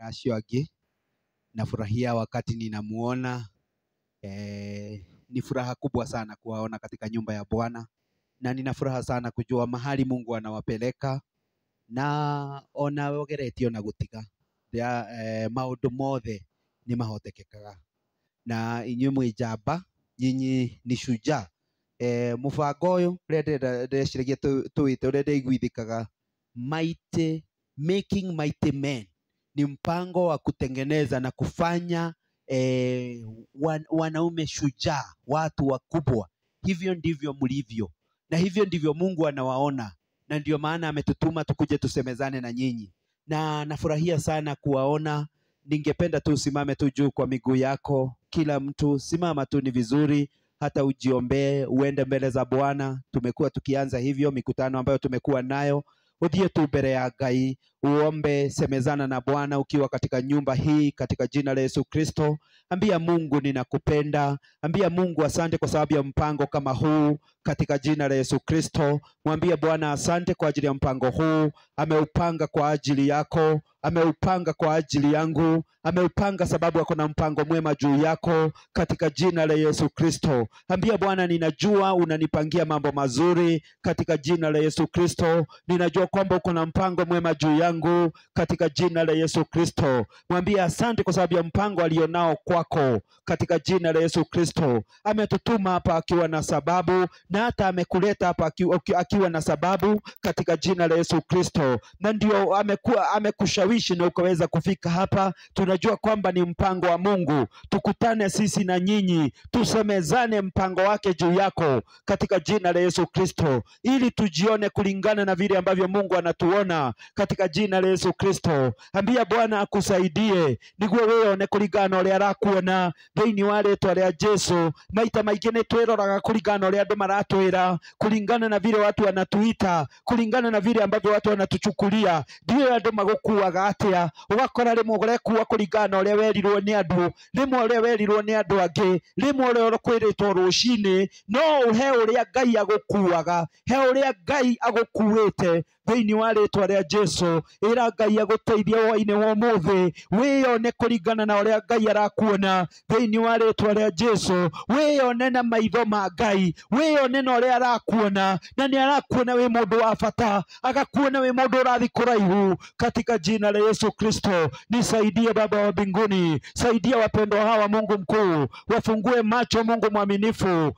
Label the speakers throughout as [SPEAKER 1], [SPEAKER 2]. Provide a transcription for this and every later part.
[SPEAKER 1] acio angĩ. Nafurahia wakati ninamuona. Ni furaha kubwa sana kuwaona katika nyumba ya Bwana, na nina furaha sana kujua mahali Mungu anawapeleka, na ona ogeretio na gutiga maundu mothe ni mahotekekaga, na inyuĩ mwĩ njamba, nyinyi ni shujaa. Mũbango ũyũ ndĩreciragia tũwĩte ũrĩa ndĩiguithĩkaga mighty, making mighty men, ni mpango wa kutengeneza na kufanya wanaume shujaa, watu wakubwa. Hivyo ndivyo mlivyo, na hivyo ndivyo Mungu anawaona, na ndio maana ametutuma tukuje tusemezane na nyinyi, na nafurahia sana kuwaona. Ningependa tu usimame tu juu kwa miguu yako, kila mtu simama tu, ni vizuri hata ujiombee, uende mbele za Bwana. Tumekuwa tukianza hivyo mikutano ambayo tumekuwa nayo. Udie tu mbele ya Ngai, uombe, semezana na Bwana ukiwa katika nyumba hii, katika jina la Yesu Kristo. Ambia Mungu ninakupenda, ambia Mungu asante kwa sababu ya mpango kama huu, katika jina la Yesu Kristo. Mwambie Bwana asante kwa ajili ya mpango huu, ameupanga kwa ajili yako, ameupanga kwa ajili yangu, ameupanga sababu ako na mpango mwema juu yako, katika jina la Yesu Kristo. Ambia Bwana ninajua unanipangia mambo mazuri, katika jina la Yesu Kristo. Ninajua kwamba uko na mpango mwema juu yangu, katika jina la Yesu Kristo. Mwambie asante kwa sababu ya mpango alionao kwako, katika jina la Yesu Kristo. Ametutuma hapa akiwa na sababu, na hata amekuleta hapa akiwa na sababu, katika jina la Yesu Kristo. Na ndio amekushawishi na ukaweza kufika hapa. Tunajua kwamba ni mpango wa Mungu tukutane sisi na nyinyi, tusemezane mpango wake juu yako, katika jina la Yesu Kristo, ili tujione kulingana na vile ambavyo Mungu anatuona, katika jina la Yesu Kristo. Ambia Bwana akusaidie niguo weone kulingana ole arakuona thĩinĩ wa rĩtwa rĩa Jesu. Maita maingĩ nĩ twĩroraga kulingana ole andũ maratwĩra, kulingana na vile watu wanatuita, kulingana na vile ambavyo watu wanatuchukulia. Ndio andũ magukuaga atia, ugakora rimwe ũrekuua kulingana ole werirwo nĩ andũ, rimwe ole werirwo nĩ andũ angĩ, rimwe ole kwĩrĩtwo rũcinĩ, no he ũrĩa Ngai agukuaga, he ũrĩa Ngai agukuĩte thĩinĩ wa rĩtwa rĩa Jesu. Ĩra Ngai agũteithie hwaĩ-inĩ wa ũmũthĩ, wĩone kulingana na ũrĩa Ngai arakuona thĩinĩ wa rĩtwa rĩa Jesu. Wĩone na maitho ma Ngai, wĩone na ũrĩa arakuona, na nĩ arakuona wĩ mũndũ wa bata, agakuona wĩ mũndũ ũrathi kũraihu, katika jina la Yesu Kristo. Nisaidie Baba wa mbinguni, saidia wapendwa hawa Mungu mkuu, wafungue macho Mungu mwaminifu,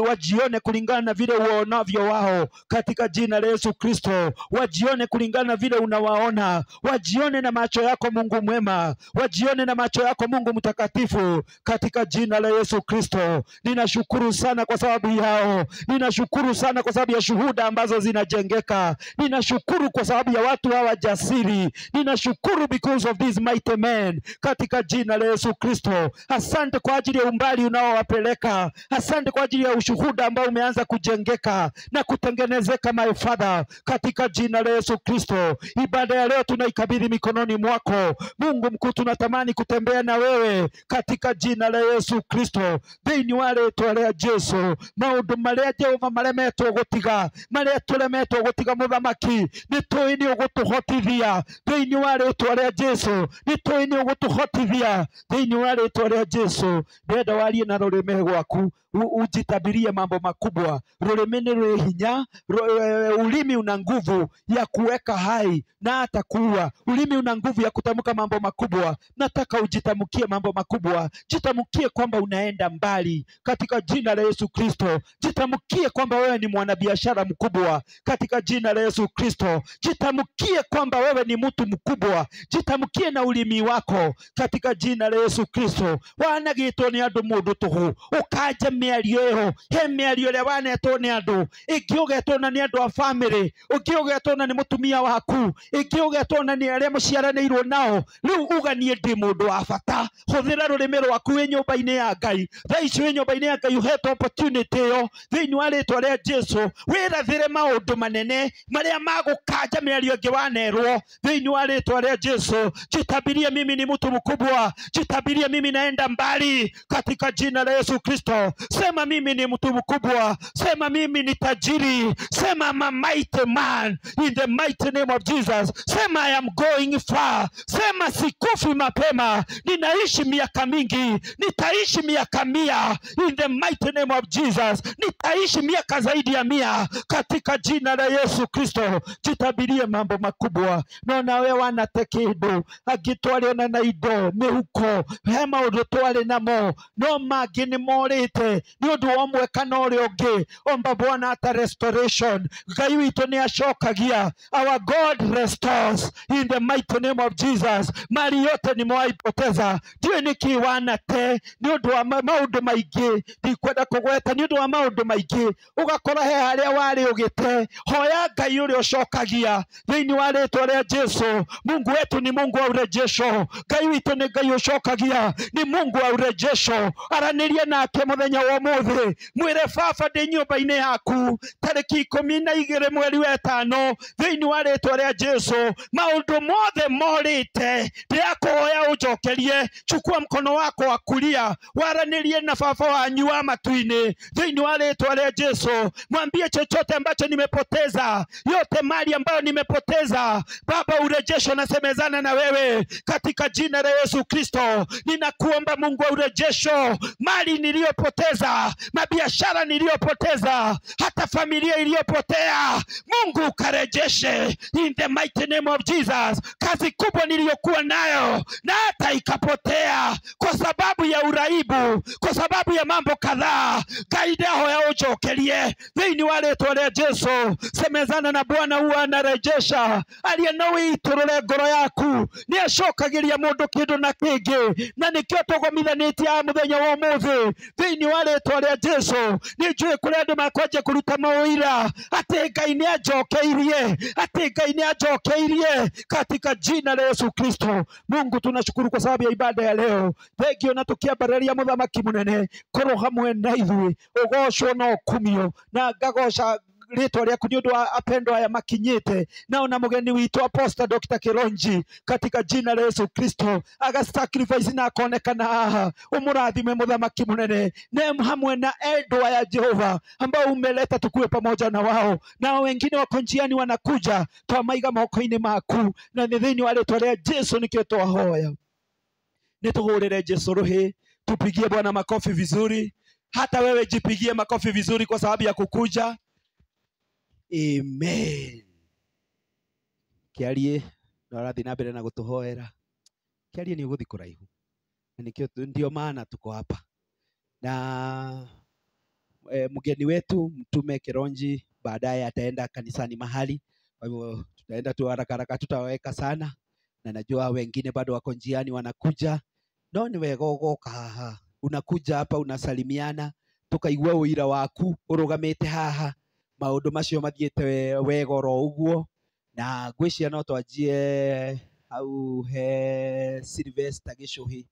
[SPEAKER 1] wajione kulingana na vile uonavyo wao, katika jina la Yesu Kristo. Wajione kulingana na vile unawaona, wajione na macho yako Mungu mwema, wajione na macho yako Mungu mtakatifu, katika jina la Yesu Kristo. Ninashukuru sana kwa sababu yao, ninashukuru sana kwa sababu ya shuhuda ambazo zinajengeka, ninashukuru kwa sababu ya watu hawa jasiri, ninashukuru because of these mighty men, katika jina la Yesu Kristo. Asante kwa ajili ya umbali unaowapeleka, asante kwa ajili ya ushuhuda ambao umeanza kujengeka na kutengenezeka, my Father, katika jina la Yesu Kristo. Ibada ya leo tunaikabidhi mikononi mwako Mungu mkuu. Tunatamani kutembea na wewe, katika jina la Yesu Kristo, thĩinĩ wa rĩtwa rĩa Jesu. Maũndũ marĩa Jehova maremetwo gũtiga, marĩa tũremetwo gũtiga mũthamaki, nĩ tũĩ nĩ ũgũtũhotithia thĩinĩ wa rĩtwa rĩa Jesu, nĩ tũĩ nĩ ũgũtũhotithia thĩinĩ wa rĩtwa rĩa Jesu. Ndenda warie na rũrĩmĩ rwaku, ujitabirie mambo makubwa. Rũrĩmĩ nĩ rwĩ hinya, ulimi una nguvu ya kuweka hai na hata kuua. Ulimi una nguvu ya kutamka mambo makubwa. Nataka ujitamkie mambo makubwa, jitamkie kwamba unaenda mbali, katika jina la Yesu Kristo. Jitamkie kwamba wewe ni mwanabiashara mkubwa, katika jina la Yesu Kristo. Jitamkie kwamba wewe ni mtu mkubwa, jitamkie na ulimi wako, katika jina la Yesu Kristo. Wanagĩtwo nĩ andũ mũndũ tũhũ, ũkanja mĩario ĩyo, he mĩario ĩrĩa wanetwo nĩ andũ, ĩngĩ ũgetwo na nĩ andũ a family, ũngĩ ũgetwo na nĩ mũtumia waku, ĩngĩ ũgetwo na nĩ arĩa mũciaranĩirwo nao. Rĩu uga niĩ ndĩ mũndũ wa bata, hũthĩra rũrĩmĩ rwaku wĩ nyũmba-inĩ ya Ngai. Thaa ici wĩ nyũmba-inĩ ya Ngai, ũhetwo opportunity ĩyo thĩinĩ wa rĩtwa rĩa Jesu. Wĩrathĩre maũndũ manene marĩa magũkanja mĩario ĩngĩ wanerwo thĩinĩ wa rĩtwa rĩa Jesu. Jitabirie mimi ni mtu mkubwa, jitabirie mimi naenda mbali, katika jina la Yesu Kristo. Sema mimi ni mtu mkubwa. Sema mimi ni tajiri. Sema I'm a mighty man in the mighty name of Jesus. Sema I am going far. Sema sikufi mapema, ninaishi miaka mingi, nitaishi miaka 100 in the mighty name of Jesus. Nitaishi miaka zaidi ya 100 katika jina la Yesu Kristo. Jitabirie mambo makubwa. No nawe wana tekindo agitwale na indo mihuko hema udutwale namo no magi ni morite ni undu omwe kana uri ungi. Omba Bwana ata restoration. Ngai witu ni ashokagia. Our God restores in the mighty name of Jesus. Mali yote ni mwaipoteza. Ndiyo nikiwana te ni undu wa maundu maingi ndikwenda kugweta ni undu wa maundu maingi ugakora he haria wari ugite. Hoya Ngai uri ushokagia thiini wa ritwa ria Jesu. Mungu wetu ni Mungu wa urejesho. Ngai witu ni Ngai ushokagia, ni Mungu wa urejesho. Aranirie nake muthenya wa umuthi, mwire baba ndi nyumba-ini yaku tariki 12 mweri wa 5 thiini wa ritwa ria Jesu. Maundu mothe morite ndirakuhoya ujokerie. Chukua mkono wako wa kulia waranirie na baba wanyu wa matuini thiini wa ritwa ria Jesu. Mwambie chochote ambacho nimepoteza, yote mali ambayo nimepoteza, Baba urejesho nasemezana na wewe katika jina la Yesu Kristo. Ninakuomba Mungu wa urejesho, mali niliyopoteza, mabiashara niliyopoteza, hata familia iliyopotea, Mungu karejeshe in the mighty name of Jesus. Kazi kubwa niliyokuwa nayo na hata ikapotea kwa sababu ya uraibu, kwa sababu ya mambo kadhaa, kaida hoya ujokerie thiini wa ritwa ria Jesu. Semezana na Bwana huwa anarejesha. Aliye na witurure ngoro yaku ni acokagiria mundu kindu na kingi, na nikio tugomithanitie muthenya wa umuthi thiini wa ritwa ria Jesu. Ni njui kuri andu makwanje kuruta mawira ati Ngai ni ajokeirie, ati Ngai ni ajokeirie katika jina la Yesu Kristo. Mungu tunashukuru kwa sababu ya ibada ya leo. Thengio na tukiambararia muthamaki munene koro hamwe na ithui ugoshwo na ukumio na ngagosha ritwa riaku ni undu wa apendwa aya makinyite nao na mugeni witu Apostle Dr. Kilonji katika jina la Yesu Kristo. Aga sacrifice na konekana haha. Umurathime muthamaki munene na hamwe na endwa ya Jehova ambao umeleta tukue pamoja na wao, na wengine wako njiani wanakuja. Toa maiga moko-ini maku na thiini wa ritwa ria Jesu nikio twahoya. Nituhurire Jesu ruhi. Tupigie Bwana makofi vizuri. Hata wewe jipigie makofi vizuri kwa sababu ya kukuja. Amen. Kiarie na rathi na mbere na gutuhoera. Kiarie ni uguthi kuraihu. Nikio ndio maana tuko hapa. Na mgeni wetu Mtume Kilonji baadaye ataenda kanisani mahali. Kwa hivyo tutaenda tu haraka haraka, tutaweka sana. Na najua wengine bado wako njiani wanakuja. No ni wega ugoka haha. Unakuja hapa unasalimiana, tukaigua uira waku urugamite haha. Maundu macio mathiete wega ro uguo, na ngwiciria no twanjie au he Sylvester Gicuhi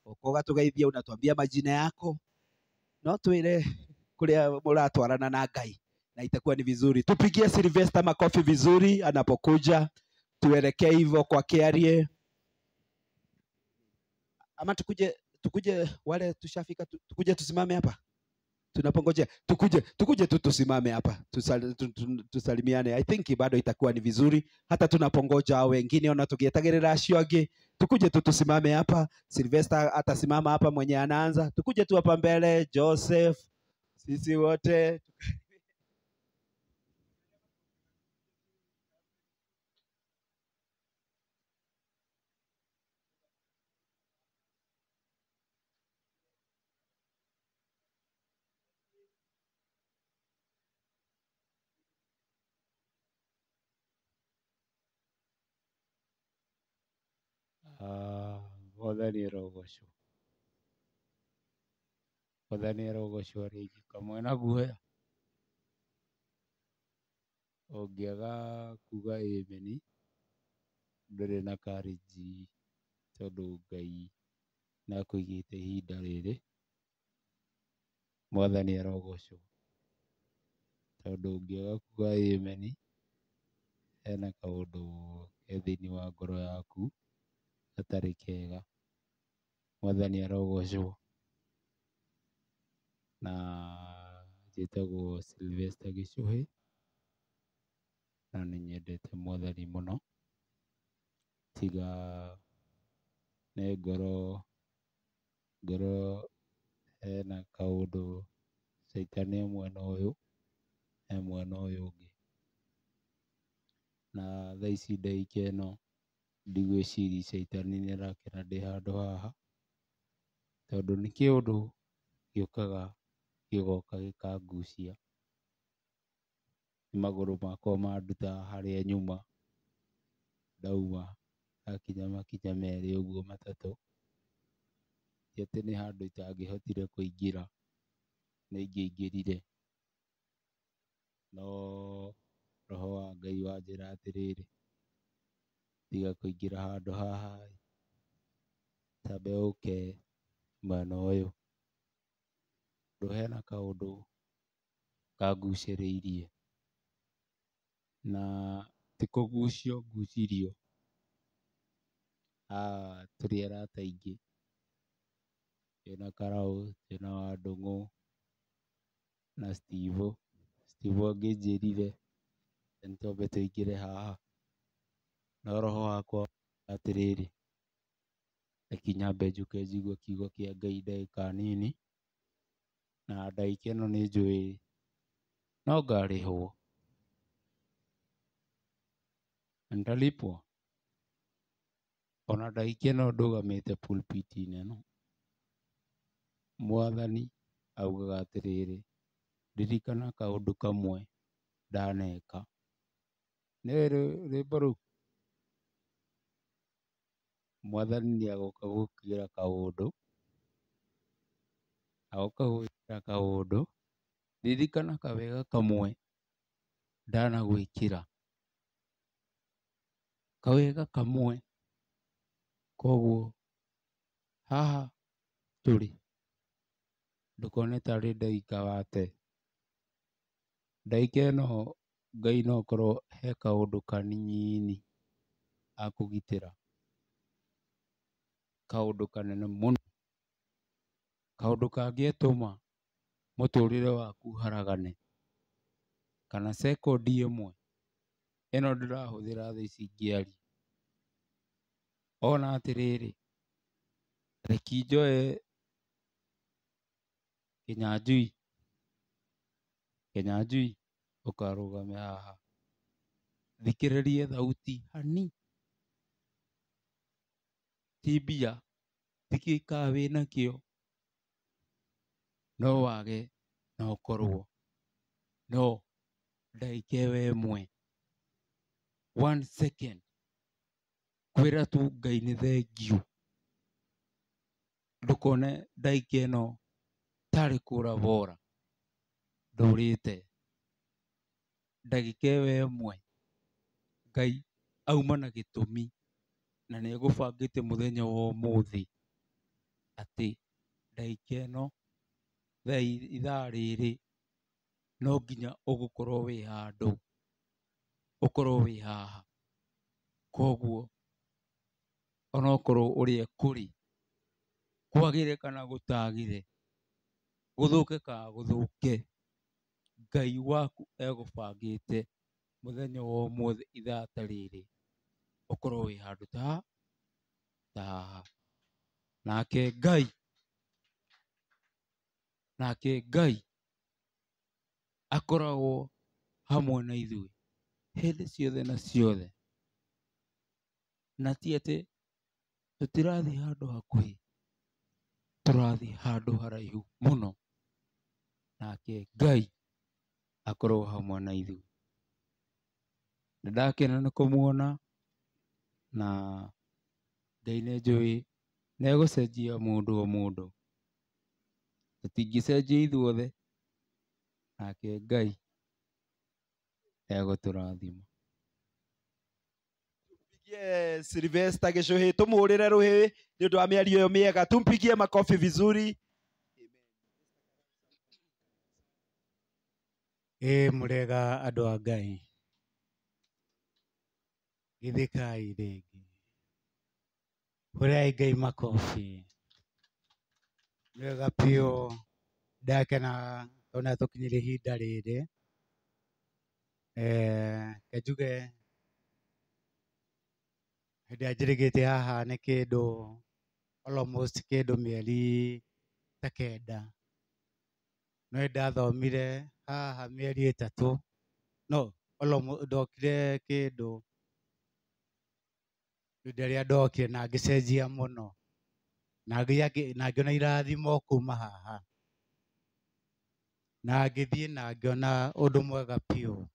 [SPEAKER 1] ukoga tugeithia unatuambia majina yako no twire kuria muratwarana na Ngai na itakuwa ni vizuri. Tupigie Sylvester makofi vizuri anapokuja. Tuelekee hivyo kwa Kiarie ama tukuje wale tushafika tukuje tusimame hapa tunapongojea tukuje tu tusimame hapa tusalimiane. I think bado itakuwa ni vizuri hata tunapongoja wengine ona tugietagirira acio angi. Tukuje tu tusimame hapa. Sylvester atasimama hapa mwenye anaanza. Tukuje tu hapa mbele Joseph, sisi wote
[SPEAKER 2] Wathani rogocwo rĩngĩ kamwe na guoya ũngĩaga kuga amen ndũrĩ na courage, tondũ Ngai nakũigĩte ihinda rĩrĩ. Mwathani arogocwo, tondũ ũngĩaga kuga amen hena kaũndũ ke thĩinĩ wa ngoro yaku gatarĩ kega. Mwathani arogocwo. na njĩtagwo Sylvester Gĩchũhĩ, na nĩ nyendete Mwathani mũno, tiga nĩ ngoro hena kaũndũ caitani e mwena ũyũ e mwena ũyũ ũngĩ, na thaa ici ndagĩka ĩno ndigwĩciria caitani nĩ arakena ndĩ handũ haha, tondũ nĩ kĩũndũ gĩũkaga gĩgoka gĩkangucia, magũrũ makwa manduta harĩa nyuma, ndauma ndakinya makinya merĩ ũguo matatũ, ti atĩ nĩ handũ itangĩhotire kũingĩra, nĩ ingĩaingĩrire, no roho wa Ngai wanjĩra atĩrĩrĩ, tiga kũingĩra handũ haha, tambe ũke mwena ũyũ, tondũ hena kaũndũ kangucĩrĩirie, na ti kũgucio ngucirio, tũrĩ arata aingĩ, twĩna Karaũ, twĩna Wandũng'ũ, na Steve angĩnjĩrire nĩ twambe tũingĩre haha, no roho wakwa atĩrĩrĩ, reke nyambe njũke njigue kiugo kĩa Ngai ndagĩka nini, na ndagĩka ĩno nĩ njũĩ no ngarĩhwo, nitalipwa, ona ndagĩka ĩno ndũgamĩte pulpit-inĩ ĩno, Mwathani augaga atĩrĩrĩ, ririkana kaũndũ kamwe ndaneka, nĩũĩ rwĩmbo rũu, Mwathani nĩ agoka gũkwĩra kaũndũ, agoka gũgwĩkĩra kaũndũ, ririkana kawega kamwe ndanagwĩkĩra, kawega kamwe, koguo haha tũrĩ, ndũkone tarĩ ndagĩka wate, ndagĩka ĩno Ngai no akorwo he kaũndũ kanini akũgitĩra, kaũndũ kanene mũno, kaũndũ kangĩtũma mũtũrĩre waku ũharagane, kana second ĩmwe ĩno ndĩrahũthĩra thaa ici ngĩaria, ona atĩrĩrĩ, reke njoe Kĩnyanjui ũkarũgame haha, thikĩrĩria thauti hani, ti mbia, ti gĩkawa wĩnakĩo, no wage no ũkorwo, no ndagĩka ĩyo ĩmwe, 1 second, kwĩra tu Ngai nĩ thengiũ, ndũkone ndagĩka ĩno tarĩ kũra wora, ndũrĩte, ndagĩka ĩyo ĩmwe, Ngai auma na gĩtũmi, na nĩ egũbangĩte mũthenya wa ũmũthĩ, atĩ ndagĩka ĩno, ithaa rĩrĩ, no nginya ũgũkorwo wĩ handũ, ũkorwo wĩ haha, koguo onokorwo ũrĩa kũrĩ, kwagĩre kana gũtagĩre, gũthũke kana gũthũke, Ngai waku egũbangĩte mũthenya wa ũmũthĩ ithaa ta rĩrĩ, ũkorwo wĩ handũ ta haha, nake Ngai akoragwo hamwe na ithuĩ, hĩndĩ ciothe na ciothe, na ti atĩ tũtirathiĩ handũ hakuhĩ, tũrathiĩ handũ haraihu mũno, nake Ngai akorwo hamwe na ithuĩ, nĩ ndakena nĩ kũmuona, na Ngai nĩ njũĩ nĩ egũcenjia mũndũ o mũndũ, tũtingĩcenjia ithuothe, nake Ngai egũtũrathima.
[SPEAKER 1] Sylvester Gĩchũhĩ, tũmũhũrĩre rũhĩ nĩ ũndũ wa mĩario ĩyo mĩega, tumpigie makofi vizuri.
[SPEAKER 3] Mũrega andũ a Ngai, githĩkai rĩngĩ, hũrai Ngai makobi, wega biũ, ndakena tona tukinyire ihinda rĩrĩ kenjuge hĩndĩ ĩrĩa njĩrĩgĩte haha nĩ kĩndũ almost kĩndũ mĩeri ta kenda no ndathomire haha mĩeri ĩtatũ no ndokire kĩndũ hĩndĩ ĩrĩa ndokire na ngĩcenjia mũno na ngĩona irathimo kuma haha na ngĩthiĩ na ngĩona ũndũ mwega biũ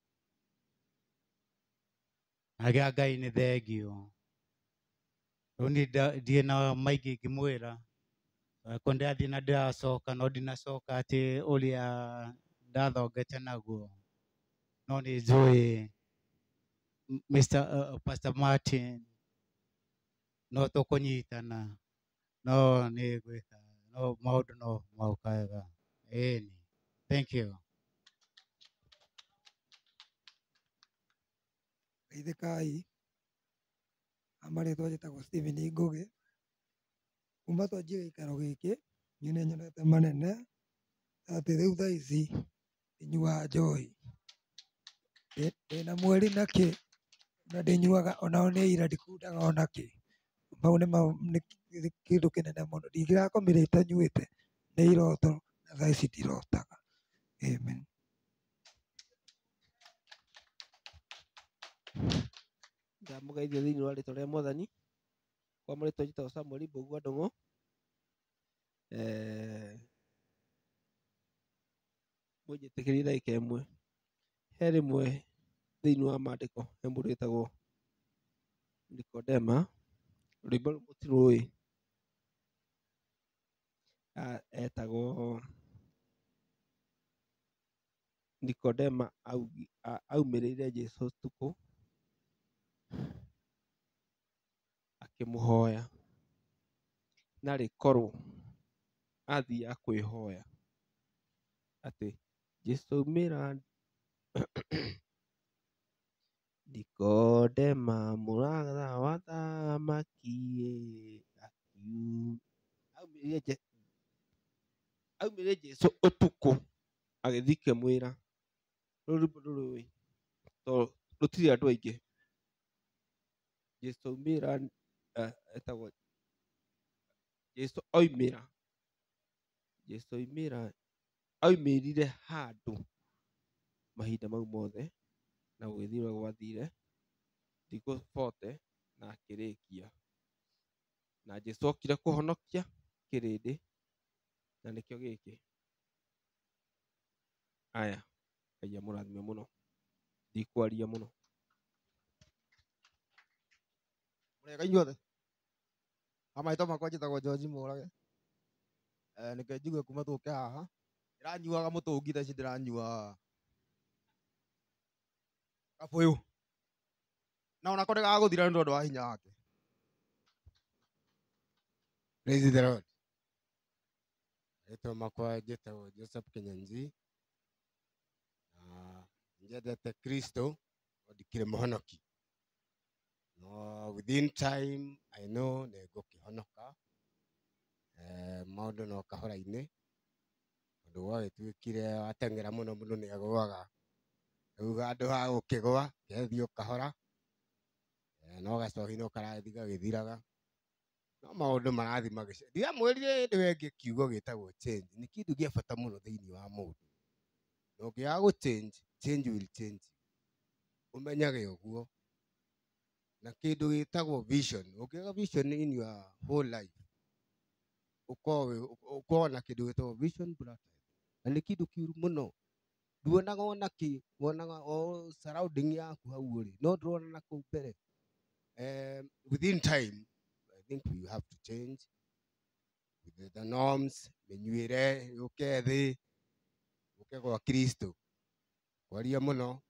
[SPEAKER 3] na Ngai nĩ thengio. Rĩu niĩ ndirĩ na maingĩ ingĩmwĩra ko ndathiĩ na ndĩracoka no ndinacoka atĩ ũrĩa ndathongete naguo no nĩ njũĩ Pastor Martin no tũkũnyitana no nĩ gwĩka no maũndũ no mauka wega. Ĩni, thank you.
[SPEAKER 4] Geithĩkai, marĩtwa njĩtagwo Stephen Ngũgĩ, kuma twanjie gĩikaro gĩkĩ niĩ nĩ nyonete manene atĩ rĩu thaa ici nyuaga njohi ndĩna mweri na kĩ na ndĩnyuaga onao nĩ ira ndikundaga ona kĩ, mau nĩ kĩndũ kĩnene mũno, ndingĩgakomire itanyuĩte, nĩ iroto na thaa ici ndirotaga. Amen.
[SPEAKER 5] Ndamũgeithia thĩinĩ wa rĩtwa rĩa Mwathani kwa marĩtwa njĩtagwo Samuel Mbũgua Ndũng'ũ. Mũnjĩtĩkĩrie ndagĩka ĩmwe. He rĩmwe thĩinĩ wa maandĩko he mũndũ wĩtagwo Nikodema, rwĩmbo rũu mũtirũĩ, etagwo Nikodema aumĩrĩire Jesũ ũtukũ akĩmũhoya na rĩkorwo athiaga kwĩhoya atĩ Jesũ aumĩra Nikodema mũratha wa thamaki aumĩrĩire Jesũ ũtukũ agĩthiĩ kĩmwĩra. Rũu rwĩmbo ndũrũĩ tondũ rũtirĩ andũ aingĩ. Jesũ aumĩra etagwo Jesũ oimĩra, Jesũ oimĩra oimĩrire handũ mahinda mau mothe na gũgĩthiĩ ũrĩa gwathire thikũ 40 na akĩrĩkia, na Jesũ okire kũhonokia kĩrĩndĩ na nĩkĩo gĩkĩ. Aya, Ngai amũrathime mũno, ndikwaria mũno.
[SPEAKER 6] Mũrega inyuothe, amaitwa makwa njĩtagwo George Mũrage, nĩkĩo njigue kuma tũke haha, ndĩranyuaga mũtũngi thaa ici ndĩranyua kabũyũ na onako ndĩgagũthira nĩ tondũ wa hinya wake.
[SPEAKER 7] Praise the Lord. Rĩtwa makwa njĩtagwo Joseph Kinyanzi, na njendete Kristo no ndikĩrĩ mũhonoki, no within time I know nĩ ngũkĩhonoka, maũndũ no kahora-inĩ, tondũ gwagĩtuĩkire wateng'era mũno mũndũ nĩ agũaga, rĩu handũ ha gũkĩgũa gethiĩ kahora, no gacohi no karathiĩ gagĩthiraga, no maũndũ marathiĩ magĩcenjia. Ndiamwĩrire hĩndĩ ĩyo ĩngĩ kiugo gĩtagwo change nĩ kĩndũ gĩa bata mũno thĩinĩ wa mũndũ, na ũngĩaga gũ change will change you, ũmenyage ũguo. Na kĩndũ gĩtagwo vision, ũngĩaga vision in your whole life ũkorwo na kĩndũ gĩtagwo vision black, na nĩ kĩndũ kĩũru mũno. Nduonaga ona kĩ, wonaga o surrounding yaku hau ũrĩ, no ndũrona na kũu mbere. Within time I think we have to change with the norms, mĩnyuĩre yũke thĩ, yũke gwa Kristo. Kwaria mũno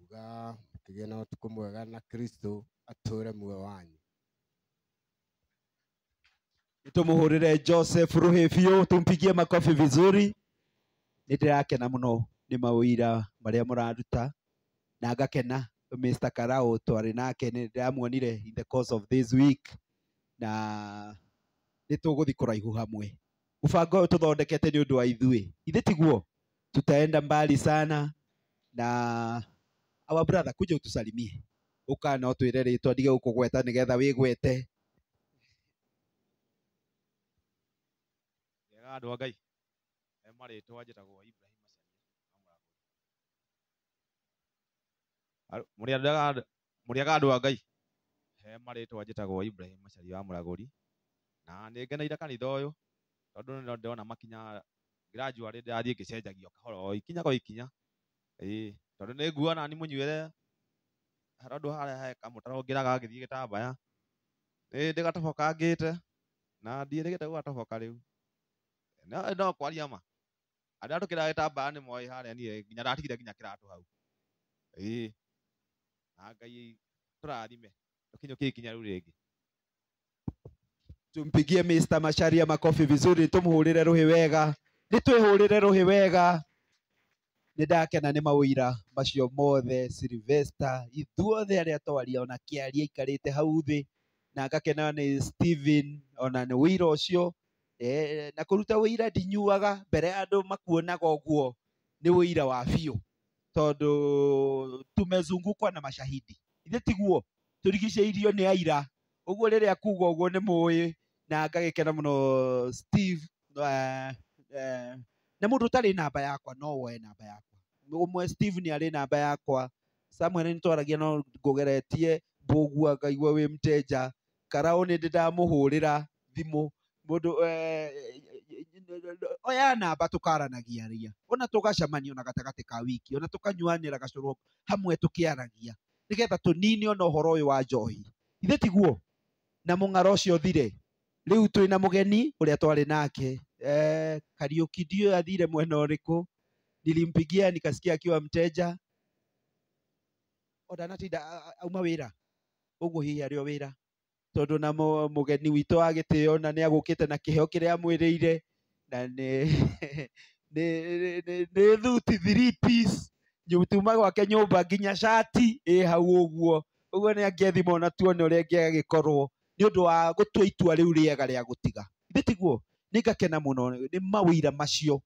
[SPEAKER 7] uga mũkĩgĩe na ũtukũ mwega na Kristo atũre muoyo wanyu.
[SPEAKER 1] Tumuhurire Joseph Ruhe biũ, tumpigie makofi vizuri. Nĩ ndĩrakena mũno nĩ mawĩra marĩa mũraruta, na ngakena Mr. Karau twarĩ nake nĩ ndĩramuonire in the course of this week, na nĩ tũgũthiĩ kũraihu hamwe. Mũbango ũyũ tũthondekete nĩ ũndũ wa ithuĩ. Ithe tiguo? Tutaenda mbali sana na our brother, kuja utusalimie. Uka na utwire ritwa ndige gukugweta nigetha wigwete.
[SPEAKER 8] Yega andu a Ngai. Maritwa njĩtagwo Ibrahim Macharia. Mũrĩaga andũ a Ngai. Maritwa njĩtagwo Ibrahim Macharia wa Mũragũri. Na nĩ ngeneire kanitha ũyũ tondũ nĩ ndona makinya gradually ndathiĩ ngĩcenjagia kahora ikinya kwa ikinya. Tondũ nĩ nguona ni mũnyuĩre handũ harĩa he kamũtaro ngĩraga gĩthiĩ gĩtambaya. Ndĩgatoboka ngĩte na ndiĩrĩgĩte gũgatoboka rĩu. No kwaria ma. Andũ atukĩra gĩtambaya nĩ moĩ harĩa niĩ nginya ndatigire nginya kĩratũ hau. Na Ngai tũrathime tũkinyũkie ikinya rĩu rĩngĩ.
[SPEAKER 1] Tumpigie Mr. Macharia makofi vizuri, tumhurire ruhi wega. Nitwihurire ruhi wega. Nindakena nĩ mawĩra macio mothe, Sylvester, ithuothe arĩa twaria ona Kĩaria ikarĩte hau thĩ, na ngakena nĩ Steven ona nĩ wĩra ũcio. Na kũruta wĩra ndinyuaga mbere ya andũ makuonaga ũguo nĩ wĩra wa biũ, tondũ tumezungukwa na mashahidi. Ithe tiguo? Turigicĩirio nĩ aira. Ũguo rĩrĩa kuga ũguo nĩ mũĩ, na ngagĩkena mũno Steve. Na mũndũ ũtarĩ namba yakwa no woe namba yakwa. Ũmwe Steve nĩ arĩ namba yakwa. Samuel nĩ twaragia no ngũgeretie mbũgua ngaigua wĩ mteja. Karau nĩ ndĩndamũhũrĩra thimũ. Mũndũ oya namba tũkaranagia ria. Ona tũgacemania na gatagatĩ ka wiki. Ona tũkanyuanĩra gacũrũ hamwe tũkĩaragia. Nĩgetha tũnini ona ũhoro ũyũ wa njohi. Ithe tiguo? Na mũng'aro ũcio thire. Rĩu twĩ na mũgeni ũrĩa twarĩ nake. Kariuki ndio athire mwena ũrĩkũ. Nilimpigia nikasikia akiwa mteja. Ndanatinda auma wĩra. Ũguo hihi arĩ o wĩra. Tondũ na mũgeni witũ wa gĩtĩo na nĩ agũkĩte na kĩheo kĩrĩa amwĩrĩire. Na nĩ thuti 3 piece. Nyuma gwake nyũmba nginya shati hau ũguo. Ũguo nĩ angĩethima ona tuone ũrĩa angĩgĩkorwo nĩ ũndũ wa gũtua itua rĩu rĩega rĩa gũtiga. Ithe tiguo? Nikakena muno ni mawira macio.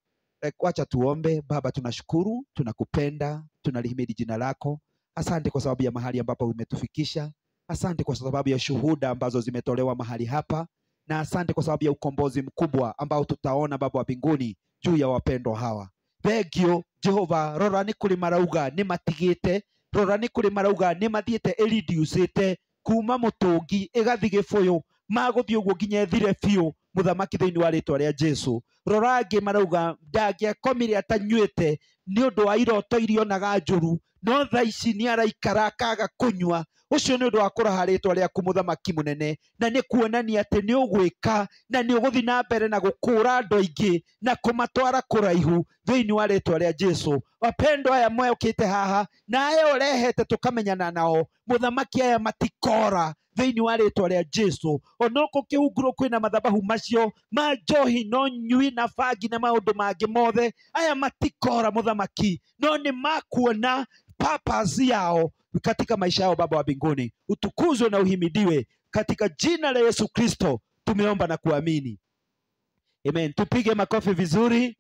[SPEAKER 1] Wacha tuombe. Baba, tunashukuru, tunakupenda, tunalihimidi jina lako. Asante kwa sababu ya mahali ambapo umetufikisha. Asante kwa sababu ya shuhuda ambazo zimetolewa mahali hapa, na asante kwa sababu ya ukombozi mkubwa ambao tutaona Baba wa mbinguni juu ya wapendwa hawa. Thengio Jehova, rora ni kuri marauga ni matigite, rora ni kuri marauga ni mathiete iridiucite kuma mutungi igathi gibuyu maguthii uguo nginya ethire biũ. Muthamaki thĩinĩ wa rĩtwa rĩa Jesu, rora angĩ marauga ndangĩakomire atanyuĩte nĩ ũndũ wa iroto iria onaga njũru, no thaa ici nĩ araikara akaga kũnyua. Ucio nĩ ũndũ wa kũraha rĩtwa rĩaku Mũthamaki mũnene, na nĩ kuonania atĩ nĩ ũgwĩka na nĩ ũgũthiĩ na mbere na gũkũra andũ aingĩ na kũmatwara kũraihu thĩinĩ wa rĩtwa rĩa Jesu. Wapendwa aya mokĩte haha na aya ũrehete tũkamenyana nao, Mũthamaki, aya matikora thĩinĩ wa rĩtwa rĩa Jesu. Onoko kĩhunguro kwĩna mathabahu macio ma njohi no nyui na bangi na maũndũ mangĩ mothe, aya matikora Mũthamaki, no nĩ makuona purpose yao katika maisha yao. Baba wa mbinguni, utukuzwe na uhimidiwe katika jina la Yesu Kristo tumeomba na kuamini, amen. Tupige makofi vizuri.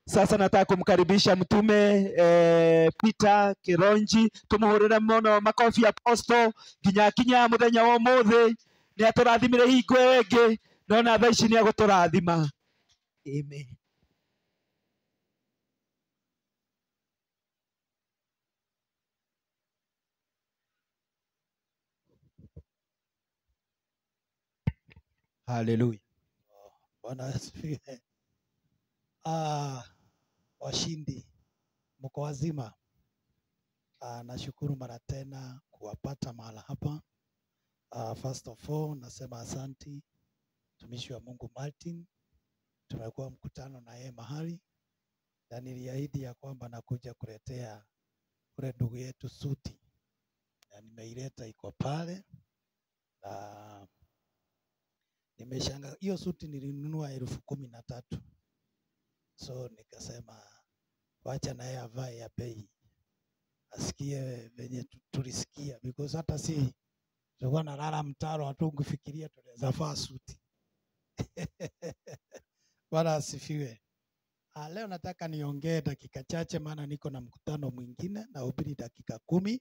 [SPEAKER 1] Sasa nataka kumkaribisha mtume Peter Kironji. Tumuhurire muno makofi apostle kinya muthenya wa umuthi ni aturathimire hingo ĩngĩ, nona thaa ici ni agũtũrathima, amen. Haleluya.
[SPEAKER 9] Bwana asifiwe. Washindi mko wazima? Nashukuru mara tena kuwapata mahala hapa. First of all nasema asanti mtumishi wa Mungu Martin. Tumekuwa mkutano na yeye mahali na niliahidi ya kwamba nakuja kuletea ule ndugu yetu suti, na nimeileta iko pale, na nimeshanga hiyo suti nilinunua 13,000. So nikasema wacha na yeye avae ya bei asikie venye tulisikia, because hata si tulikuwa nalala mtaro, hatungefikiria tunaweza vaa suti. Bwana asifiwe. Leo nataka niongee dakika chache, maana niko na mkutano mwingine na hubiri dakika 10,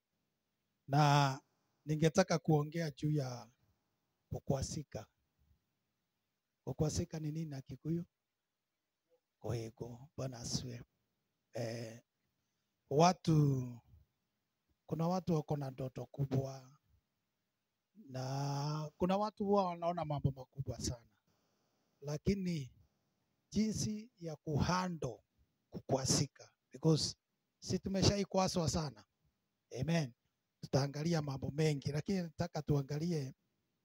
[SPEAKER 9] na ningetaka kuongea juu ya kukwasika. Kukwasika ni nini na Kikuyu? Kohego. Bwana asifiwe. Kuna watu wako na ndoto kubwa, na kuna watu huwa wanaona mambo makubwa sana, lakini jinsi ya kuhandle kukwasika, because si tumeshaikwaswa sana. Amen. Tutaangalia mambo mengi, lakini nataka tuangalie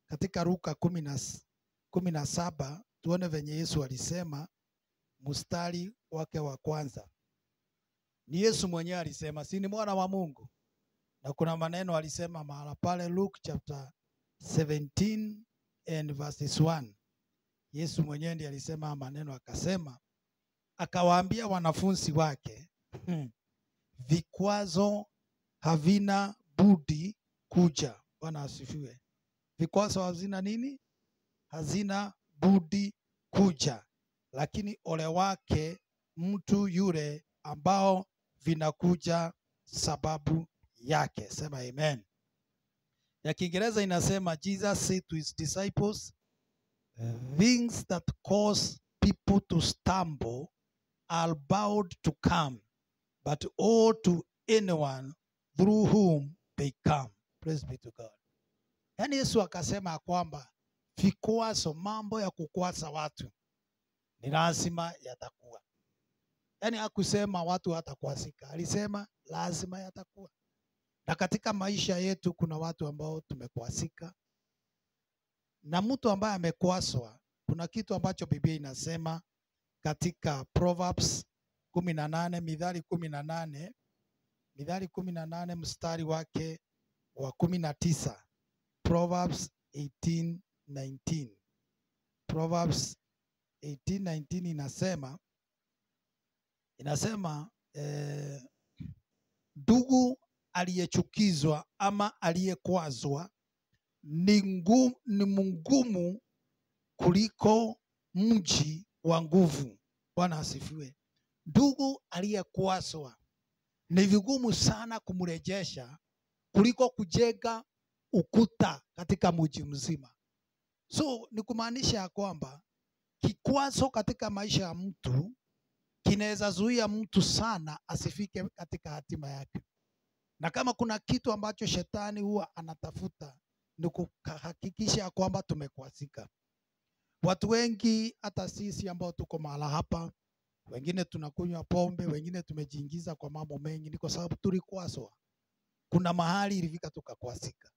[SPEAKER 9] katika Luka 17 tuone venye Yesu alisema mstari wake wa kwanza. Ni Yesu mwenyewe alisema, si ni mwana wa Mungu? Na kuna maneno alisema mahala pale Luke chapter 17 and verses 1. Yesu mwenyewe ndiye alisema maneno, akasema, akawaambia wanafunzi wake, vikwazo havina budi kuja. Bwana asifiwe. Vikwazo hazina nini? Hazina budi kuja, lakini ole wake mtu yule ambao vinakuja sababu yake. Sema amen. Ya Kiingereza inasema, Jesus said to his disciples, things that cause people to stumble are bound to come, but all to anyone through whom they come. Praise be to God. Yani Yesu akasema kwamba vikwazo, mambo ya kukwasa watu ni lazima yatakuwa. Yani hakusema watu hatakwasika, alisema lazima yatakuwa. Na katika maisha yetu kuna watu ambao tumekwasika, na mtu ambaye amekwaswa, kuna kitu ambacho Biblia inasema katika Proverbs 18, Mithali 18 mstari wake wa 19. Proverbs 18:19. Proverbs 18:19 inasema ndugu aliyechukizwa ama aliyekwazwa ni mgumu kuliko mji wa nguvu. Bwana asifiwe. Ndugu aliyekwazwa ni vigumu sana kumrejesha kuliko kujenga ukuta katika mji mzima. So ni kumaanisha ya kwamba kikwazo katika maisha ya mtu kinaweza zuia mtu sana asifike katika hatima yake. Na kama kuna kitu ambacho shetani huwa anatafuta ni kuhakikisha kwamba tumekwasika. Watu wengi, hata sisi ambao tuko mahala hapa, wengine tunakunywa pombe, wengine tumejiingiza kwa mambo mengi, ni kwa sababu tulikwaswa. Kuna mahali ilifika tukakwasika.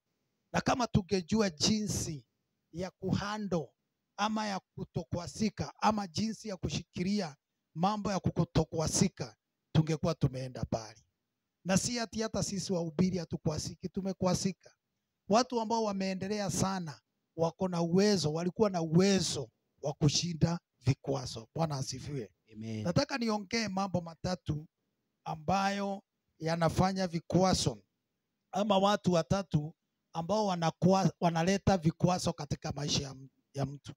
[SPEAKER 9] Na kama tungejua jinsi ya kuhandle ama ya kutokwasika, ama jinsi ya kushikilia mambo ya kutokwasika, tungekuwa tumeenda mbali. Na si hata sisi wahubiri hatukwasiki, tumekwasika. Watu ambao wameendelea sana wako na uwezo, walikuwa na uwezo wa kushinda vikwazo. Bwana asifiwe.
[SPEAKER 1] Amen.
[SPEAKER 9] Nataka niongee mambo matatu ambayo yanafanya vikwazo, ama watu watatu ambao wanaleta vikwazo katika maisha ya mtu.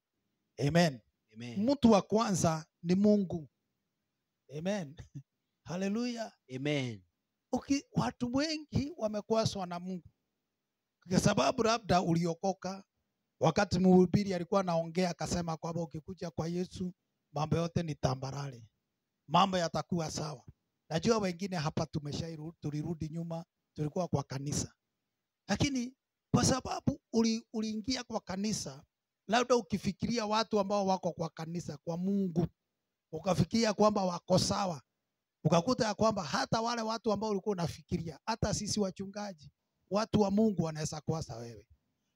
[SPEAKER 9] Amen.
[SPEAKER 1] Amen.
[SPEAKER 9] Mtu wa kwanza ni Mungu. Amen. Haleluya.
[SPEAKER 1] Amen.
[SPEAKER 9] Watu wengi wamekwaswa na Mungu kwa sababu labda uliokoka wakati mhubiri alikuwa anaongea akasema kwamba ukikuja kwa Yesu mambo yote ni tambarare, mambo yatakuwa sawa. Najua wengine hapa tulirudi nyuma, tulikuwa kwa kanisa, lakini kwa sababu uliingia kwa kanisa, labda ukifikiria watu ambao wako kwa kanisa, kwa Mungu, ukafikiria kwamba wako sawa, ukakuta ya kwamba hata wale watu ambao ulikuwa unafikiria, hata sisi wachungaji, watu wa Mungu wanaweza kuwasa wewe.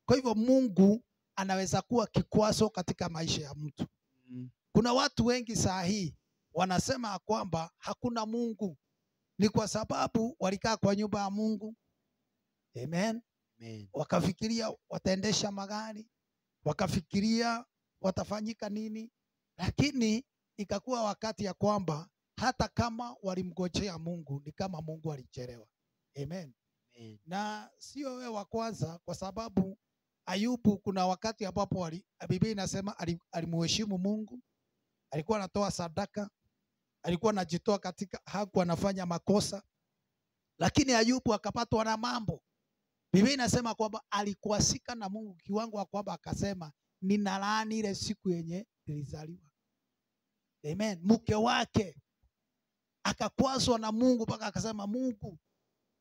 [SPEAKER 9] Kwa hivyo Mungu anaweza kuwa kikwazo katika maisha ya mtu. Kuna watu wengi saa hii wanasema kwamba hakuna Mungu, ni kwa sababu walikaa kwa nyumba ya Mungu. Amen.
[SPEAKER 1] Amen.
[SPEAKER 9] Wakafikiria wataendesha magari, wakafikiria watafanyika nini, lakini ikakuwa wakati ya kwamba hata kama walimgojea Mungu ni kama Mungu alichelewa. Amen.
[SPEAKER 1] Amen.
[SPEAKER 9] Na sio wewe wa kwanza, kwa sababu Ayubu kuna wakati ambapo Biblia inasema alimuheshimu Mungu, alikuwa anatoa sadaka, alikuwa anajitoa katika, hakuwa anafanya makosa. Lakini Ayubu akapatwa na mambo. Biblia inasema kwamba alikuasika na Mungu kiwango kwamba akasema ninalaani ile siku yenye nilizaliwa. Amen. Mke wake akakwazwa na Mungu mpaka akasema, Mungu,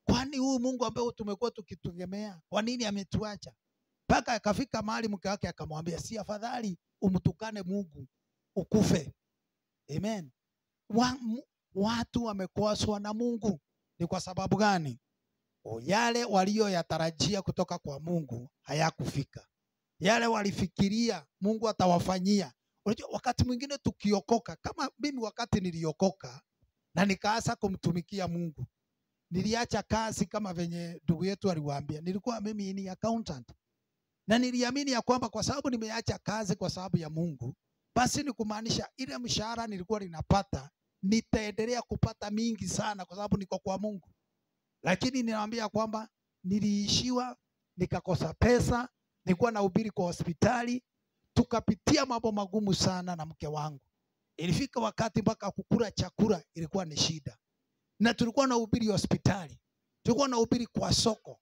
[SPEAKER 9] kwani huyu Mungu ambaye tumekuwa tukitegemea, kwa nini ametuacha? Mpaka akafika mahali mke wake akamwambia, si afadhali umtukane Mungu ukufe. Amen. Watu wamekwazwa na Mungu. Ni kwa sababu gani? Yale walioyatarajia kutoka kwa Mungu hayakufika. Yale walifikiria Mungu atawafanyia. Unajua wakati mwingine tukiokoka, kama mimi wakati niliokoka na nikaanza kumtumikia Mungu, niliacha kazi kama venye ndugu yetu aliwaambia. Nilikuwa mimi ni accountant. Na niliamini ya kwamba kwa sababu nimeacha kazi kwa sababu ya Mungu, basi ni kumaanisha ile mshahara nilikuwa ninapata nitaendelea kupata mingi sana kwa sababu niko kwa Mungu. Lakini ninawaambia kwamba niliishiwa, nikakosa pesa, nilikuwa nahubiri kwa hospitali, tukapitia mambo magumu sana na mke wangu. Ilifika wakati mpaka kukula chakula ilikuwa ni shida. Na tulikuwa nahubiri hospitali, tulikuwa nahubiri kwa soko.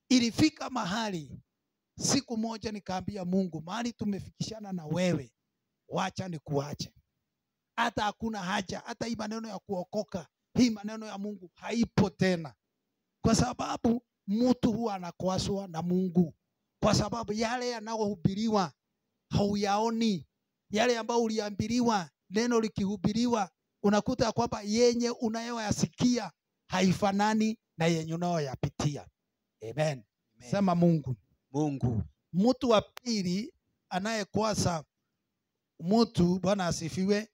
[SPEAKER 9] Ilifika mahali siku moja nikaambia Mungu, mahali tumefikishana na wewe, wacha nikuache. Hata hakuna haja, hata hii maneno ya kuokoka, hii maneno ya Mungu haipo tena. Kwa sababu mtu huwa anakwazwa na Mungu. Kwa sababu yale yanayohubiriwa hauyaoni. Yale ambayo uliambiliwa, neno likihubiriwa, unakuta kwamba yenye unayoyasikia haifanani na yenye unayoyapitia. Amen. Sema Mungu.
[SPEAKER 1] Mungu.
[SPEAKER 9] Mtu wa pili anayekwaza mtu, Bwana asifiwe,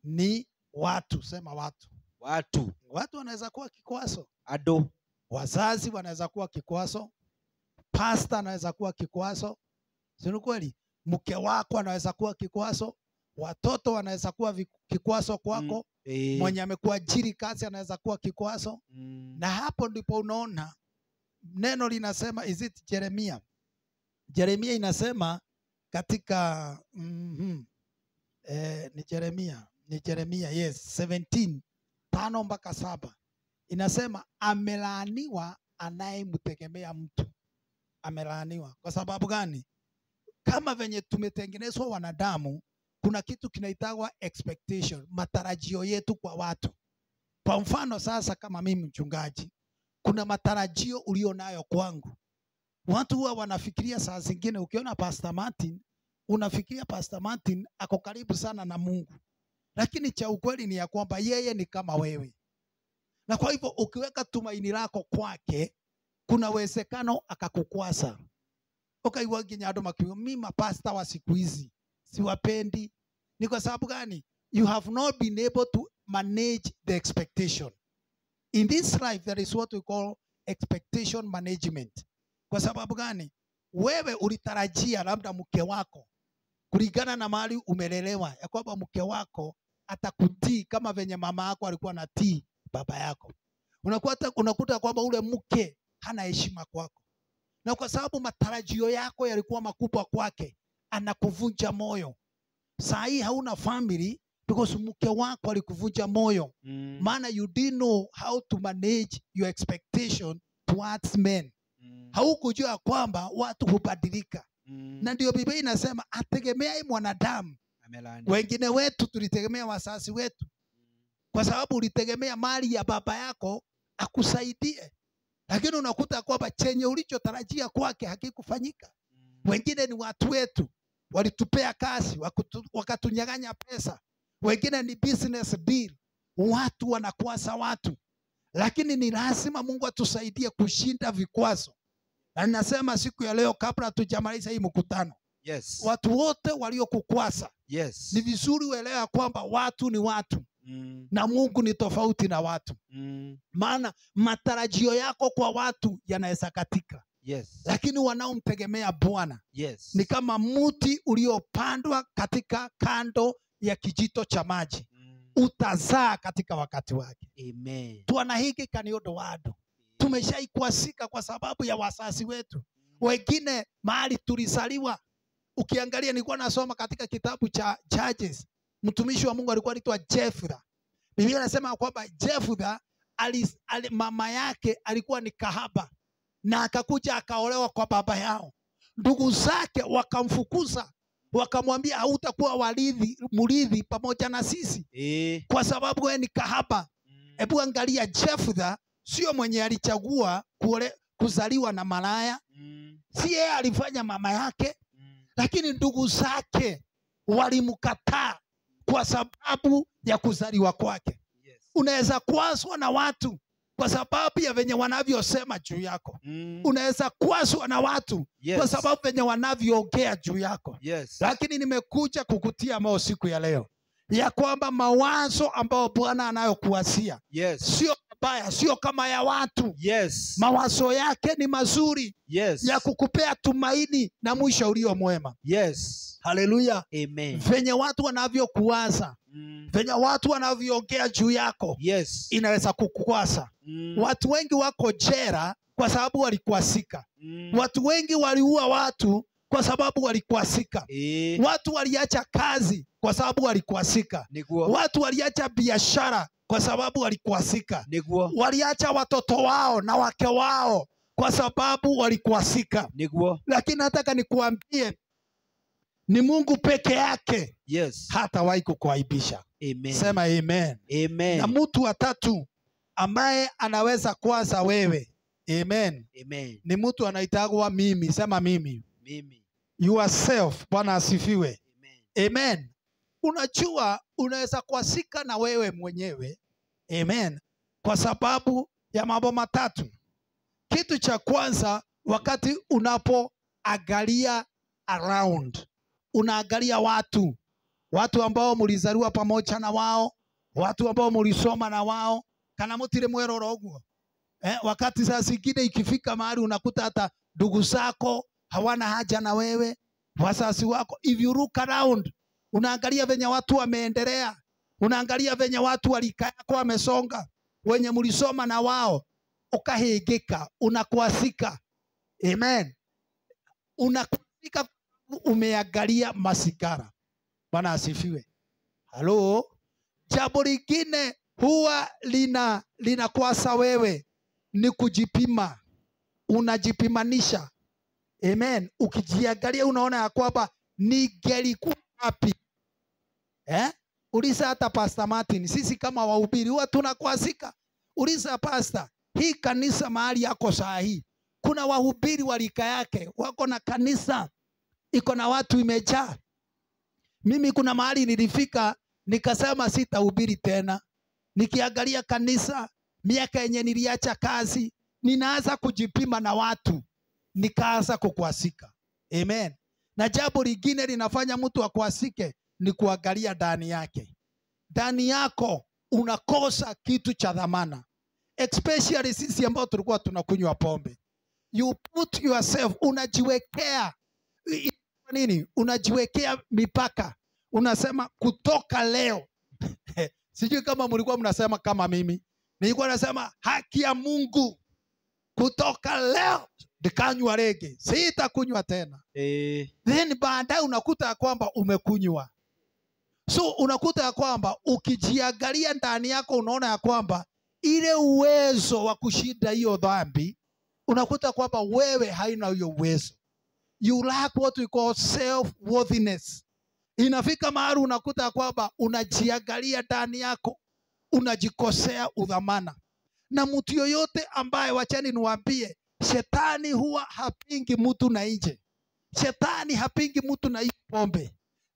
[SPEAKER 9] ni watu. Sema watu.
[SPEAKER 1] Watu.
[SPEAKER 9] Watu wanaweza kuwa kikwazo.
[SPEAKER 1] Ado.
[SPEAKER 9] Wazazi wanaweza kuwa kikwazo. Pastor anaweza kuwa kikwazo. Sio kweli? Mke wako anaweza kuwa kikwazo. Watoto wanaweza kuwa kikwazo kwako. Mwenye amekuajiri kazi anaweza kuwa kikwazo. Na hapo ndipo unaona neno linasema, is it Jeremia? Jeremia inasema katika ni Jeremia, yes, 17:5-7. Inasema amelaaniwa anayemtegemea mtu. Amelaaniwa. Kwa sababu gani? Kama venye tumetengenezwa wanadamu, kuna kitu kinaitwa expectation, matarajio yetu kwa watu. Kwa mfano sasa, kama mimi mchungaji, kuna matarajio ulionayo kwangu. Watu huwa wanafikiria saa zingine, ukiona Pastor Martin, unafikiria Pastor Martin ako karibu sana na Mungu. Lakini cha ukweli ni ya kwamba yeye ni kama wewe. Na kwa hivyo ukiweka tumaini lako kwake, kuna uwezekano akakukwasa. Ukaiwa ginyado makiwa, mimi mapasta wa siku hizi siwapendi. Ni kwa sababu gani? You have not been able to manage the expectation. In this life there is what we call expectation management. Kwa sababu gani? Wewe ulitarajia labda mke wako, kulingana na mahali umelelewa, ya kwamba mke wako atakutii kama venye mama yako alikuwa anatii baba yako. Unakuta kwamba ule mke hana heshima kwako. Na kwa sababu matarajio yako yalikuwa makubwa kwake, anakuvunja moyo. Saa hii hauna family because mke wako alikuvunja moyo. Maana you didn't know how to manage your expectation towards men. Haukujua kwamba watu hubadilika. Na ndio Biblia inasema ategemeaye mwanadamu. Wengine wetu tulitegemea wazazi wetu. Kwa sababu ulitegemea mali ya baba yako akusaidie. Lakini unakuta kwamba chenye ulichotarajia kwake hakikufanyika. Wengine ni watu wetu, walitupea kazi, wakatunyang'anya pesa. Wengine ni business deal. Watu wanakwasa watu. Lakini ni lazima Mungu atusaidie kushinda vikwazo. Na ninasema siku ya leo, kabla tujamaliza hii mkutano,
[SPEAKER 1] yes,
[SPEAKER 9] watu wote waliokukwasa,
[SPEAKER 1] yes,
[SPEAKER 9] ni vizuri uelewa kwamba watu ni watu. Na Mungu ni tofauti na watu. Maana matarajio yako kwa watu yanaweza katika.
[SPEAKER 1] Yes.
[SPEAKER 9] Lakini wanaomtegemea Bwana,
[SPEAKER 1] yes,
[SPEAKER 9] ni kama mti uliopandwa katika kando ya kijito cha maji. Utazaa katika wakati wake.
[SPEAKER 1] Amen.
[SPEAKER 9] Tuana hiki kaniodo wado. Tumeshaikwasika kwa sababu ya wazazi wetu. Wengine mahali tulizaliwa. Ukiangalia, nilikuwa nasoma katika kitabu cha Judges mtumishi wa Mungu alikuwa anaitwa Jefudha. Biblia inasema kwamba Jefudha mama yake alikuwa ni kahaba na akakuja akaolewa kwa baba yao. Ndugu zake wakamfukuza, wakamwambia hautakuwa mrithi pamoja na sisi kwa sababu wewe ni kahaba. Hebu angalia, Jefudha sio mwenye alichagua kuzaliwa na malaya. Si yeye alifanya mama yake, lakini ndugu zake walimkataa kwa sababu ya kuzaliwa kwake. Unaweza kuaswa na watu kwa sababu ya venye wanavyosema juu yako. Unaweza kuaswa na watu kwa sababu venye wanavyoongea juu yako. Lakini nimekuja kukutia moyo siku ya leo ya kwamba mawazo ambayo Bwana anayokuwasia sio mabaya, sio kama ya watu. Mawazo yake ni mazuri, ya kukupea tumaini na mwisho ulio mwema. Haleluya. Amen. Venye watu wanavyokuwaza, venye watu wanavyoongea juu yako, inaweza kukukwasa. Watu wengi wako jela kwa sababu walikuasika. Watu wengi waliua watu kwa sababu walikuasika. Watu waliacha kazi kwa sababu walikuasika. Watu waliacha biashara kwa sababu walikuasika. Waliacha watoto wao na wake wao kwa sababu walikuasika. Lakini nataka nikuambie, ni Mungu peke yake hatawahi kukuaibisha. Sema amen. Na mtu wa tatu ambaye anaweza kuanza wewe, amen, ni mtu anaitagwa mimi. Sema mimi. Yourself. Bwana asifiwe. Amen. Unajua unaweza kuasika na wewe mwenyewe, amen, kwa sababu ya mambo matatu. Kitu cha kwanza, wakati unapoangalia around, unaangalia watu ambao mulizaliwa pamoja na wao, watu ambao mulisoma na wao, kana mutire mweroro oguo. Wakati saa zingine ikifika mahali unakuta hata ndugu zako hawana haja na wewe, wazazi wako. If you look around, unaangalia venye watu wameendelea, unaangalia venye watu walika yako wamesonga, wenye mulisoma na wao, ukahegeka, unakuasika. Amen. Unakuasika, umeangalia masigara. Bwana asifiwe. Halo. Jambo lingine huwa linakuasa wewe ni kujipima. Unajipimanisha. Amen. Ukijiangalia unaona ya kwamba ningelikuwa wapi? Uliza hata Pastor Martin, sisi kama wahubiri huwa tunakuasika. Uliza pastor, hii kanisa mahali yako saa hii, kuna wahubiri walika yake wako na kanisa iko na watu imejaa. Mimi kuna mahali nilifika nikasema sitahubiri tena. Nikiangalia kanisa, miaka yenye niliacha kazi, ninaanza kujipima na watu, nikaanza kukuasika. Amen. Na jambo lingine linafanya mtu akuasike ni kuangalia ndani yake. Ndani yako unakosa kitu cha dhamana. Especially sisi ambao tulikuwa tunakunywa pombe. You put yourself, unajiwekea nini? Unajiwekea mipaka. Unasema kutoka leo. Sijui kama mlikuwa mnasema kama mimi. Nilikuwa nasema haki ya Mungu, kutoka leo nikanywa rege, sitakunywa tena. Then baadaye unakuta ya kwamba umekunywa. So unakuta ya kwamba ukijiangalia ndani yako unaona ya kwamba ile uwezo wa kushinda hiyo dhambi, unakuta kwamba wewe haina hiyo uwezo. You lack what we call self-worthiness. Inafika mahali unakuta kwamba unajiangalia ndani yako, unajikosea udhamana. Na mtu yoyote ambaye, wachani niwaambie, shetani huwa hapingi mtu na nje. Shetani hapingi mtu na pombe.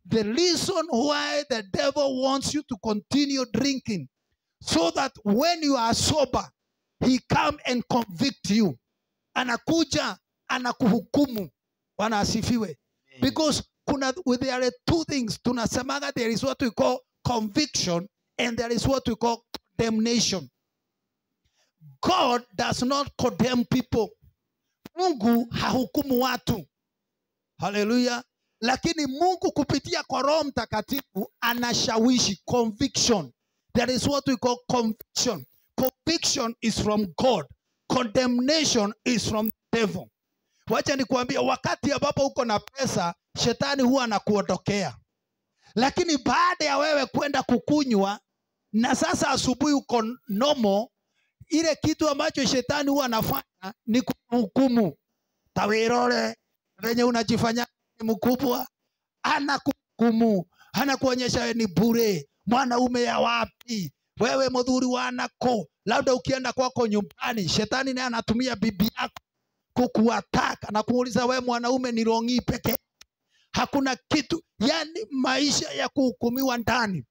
[SPEAKER 9] The reason why the devil wants you to continue drinking, so that when you are sober, he come and convict you. Anakuja, anakuhukumu. Bwana asifiwe. Because there are two things. Tunasemaga there is what we call conviction and there is what we call condemnation. God does not condemn people. Mungu hahukumu watu. Hallelujah. Lakini Mungu kupitia kwa Roho Mtakatifu anashawishi. Conviction. That is what we call conviction. Conviction is from God. Condemnation is from the devil. Wacha nikuambia, wakati ambapo uko na pesa, shetani huwa anakuondokea. Lakini baada ya wewe kwenda kukunywa na sasa asubuhi uko nomo, ile kitu ambacho shetani huwa anafanya ni kuhukumu. Tawirole venye unajifanya ni mkubwa, anakuhukumu, anakuonyesha wewe ni bure, mwanaume ya wapi, wewe mudhuri wanako. Labda ukienda kwako nyumbani, shetani naye anatumia bibi yako kukuataka na kuuliza wewe mwanaume ni rongi peke. Hakuna kitu, yani maisha ya kuhukumiwa ndani.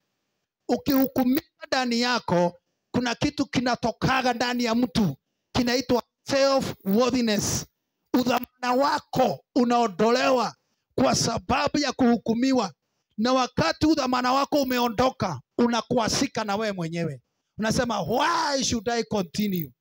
[SPEAKER 9] Ukihukumiwa ndani yako, kuna kitu kinatokaga ndani ya mtu kinaitwa self-worthiness. Udhamana wako unaondolewa kwa sababu ya kuhukumiwa, na wakati udhamana wako umeondoka, unakuasika na wewe mwenyewe. Unasema, why should I continue?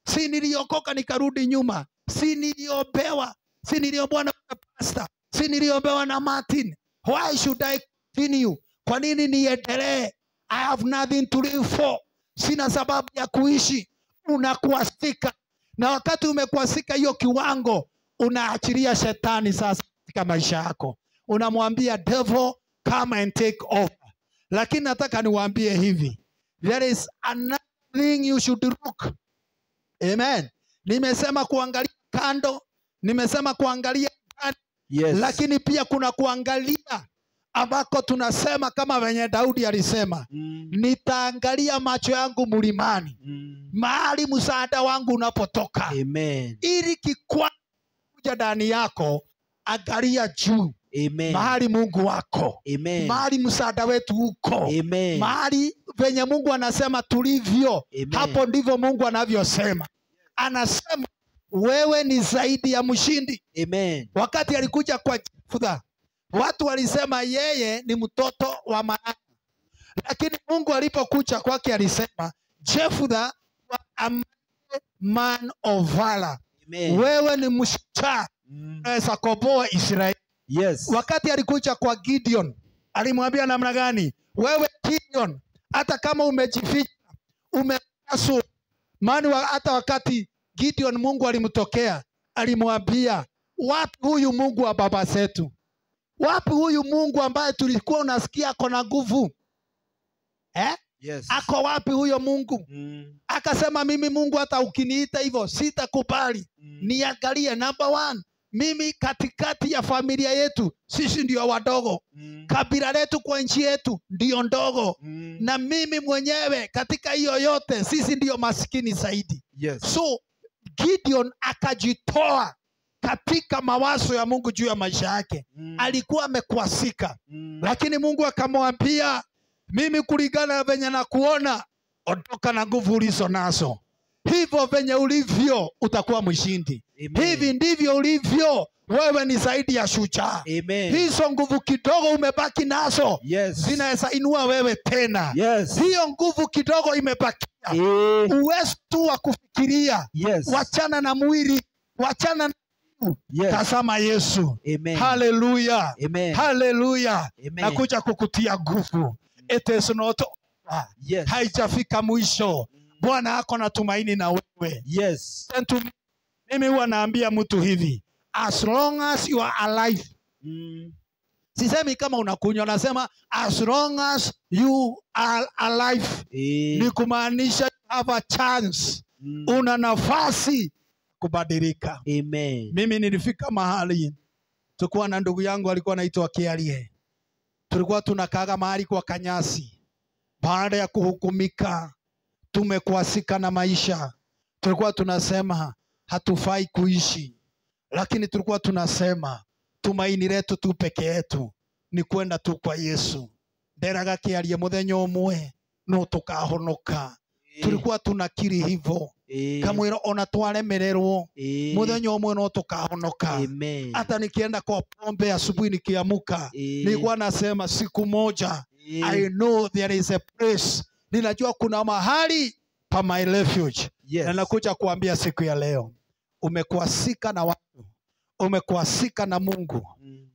[SPEAKER 9] Si niliokoka nikarudi nyuma, si niliombewa, si niliombewa na pastor, si niliombewa na Martin. Why should I continue? Kwa nini niendelee? I have nothing to live for. Sina sababu ya kuishi. Unakuasika, na wakati umekuasika hiyo kiwango, unaachilia shetani sasa katika maisha yako. Unamwambia devil, come and take over. Lakini nataka niwaambie hivi, there is another thing you should look. Amen. Nimesema kuangalia kando, nimesema kuangalia ndani.
[SPEAKER 1] Yes.
[SPEAKER 9] Lakini pia kuna kuangalia ambako tunasema kama venye Daudi alisema, nitaangalia macho yangu mlimani, mahali msaada wangu unapotoka.
[SPEAKER 1] Amen.
[SPEAKER 9] Ili kikwazo kuja ndani yako, angalia juu.
[SPEAKER 1] Amen.
[SPEAKER 9] Mahali Mungu wako.
[SPEAKER 1] Amen.
[SPEAKER 9] Mahali msaada wetu uko.
[SPEAKER 1] Amen.
[SPEAKER 9] Mahali venye Mungu anasema tulivyo.
[SPEAKER 1] Amen.
[SPEAKER 9] Hapo ndivyo Mungu anavyosema. Anasema wewe ni zaidi ya mshindi.
[SPEAKER 1] Amen.
[SPEAKER 9] Wakati alikuja kwa Jefudha, watu walisema yeye ni mtoto wa maana. Lakini Mungu alipokuja kwake alisema, Jefudha was a man of valor.
[SPEAKER 1] Amen.
[SPEAKER 9] Wewe ni mshujaa, unaweza komboa Israeli.
[SPEAKER 1] Yes.
[SPEAKER 9] Wakati alikuja kwa Gideon, alimwambia namna gani? Wewe Gideon, hata kama umejificha, umekaswa. Maana hata wakati Gideon Mungu alimtokea, alimwambia, wapi huyu Mungu wa baba zetu? Wapi huyu Mungu ambaye tulikuwa unasikia ako na nguvu?
[SPEAKER 1] Yes.
[SPEAKER 9] Ako wapi huyo Mungu? Akasema, mimi Mungu hata ukiniita hivyo sitakubali. Niangalie, number one, mimi katikati ya familia yetu sisi ndio wadogo. Kabila letu kwa nchi yetu ndio ndogo. Na mimi mwenyewe katika hiyo yote sisi ndio maskini zaidi.
[SPEAKER 1] Yes.
[SPEAKER 9] So Gideon akajitoa katika mawazo ya Mungu juu ya maisha yake. Alikuwa amekwasika. Lakini Mungu akamwambia, mimi kulingana na venye na kuona, ondoka na nguvu ulizo nazo. Hivyo venye ulivyo utakuwa mshindi.
[SPEAKER 1] Amen.
[SPEAKER 9] Hivi ndivyo ulivyo, wewe ni zaidi ya shujaa.
[SPEAKER 1] Amen.
[SPEAKER 9] Hizo nguvu kidogo umebaki nazo,
[SPEAKER 1] Yes.
[SPEAKER 9] zinaweza inua wewe tena.
[SPEAKER 1] Yes.
[SPEAKER 9] Hiyo nguvu kidogo imebakia, uwezo tu wa kufikiria.
[SPEAKER 1] Yes.
[SPEAKER 9] Wachana na mwili, wachana na
[SPEAKER 1] Yes.
[SPEAKER 9] tazama Yesu.
[SPEAKER 1] Amen.
[SPEAKER 9] Hallelujah.
[SPEAKER 1] Amen.
[SPEAKER 9] Hallelujah.
[SPEAKER 1] Amen.
[SPEAKER 9] Nakuja kukutia nguvu. It is not over.
[SPEAKER 1] Yes.
[SPEAKER 9] Haijafika mwisho. Bwana ako na tumaini na wewe.
[SPEAKER 1] Yes.
[SPEAKER 9] Mimi huwa naambia mtu hivi, as long as you are alive. Sisemi kama unakunywa, nasema as long as you are alive. Ni kumaanisha you have a chance. Una nafasi kubadilika.
[SPEAKER 1] Amen.
[SPEAKER 9] Mimi nilifika mahali, tulikuwa na ndugu yangu alikuwa anaitwa Kiarie. Tulikuwa tunakaaga mahali kwa kanyasi. Baada ya kuhukumika, tumekwasika na maisha, tulikuwa tunasema hatufai kuishi. Lakini tulikuwa tunasema tumaini letu tu peke yetu ni kwenda tu kwa Yesu. Nderaga Kiarie muthenya umwe no tukahonoka. Tulikuwa tunakiri hivyo. Kamwira ona twaremererwo, muthenya umwe no tukahonoka. Hata nikienda kwa pombe asubuhi nikiamuka, nilikuwa nasema siku moja, I know there is a place. Ninajua kuna mahali pa my refuge.
[SPEAKER 1] Yes.
[SPEAKER 9] Na nakuja kuambia siku ya leo, umekwasika na watu, umekwasika na Mungu,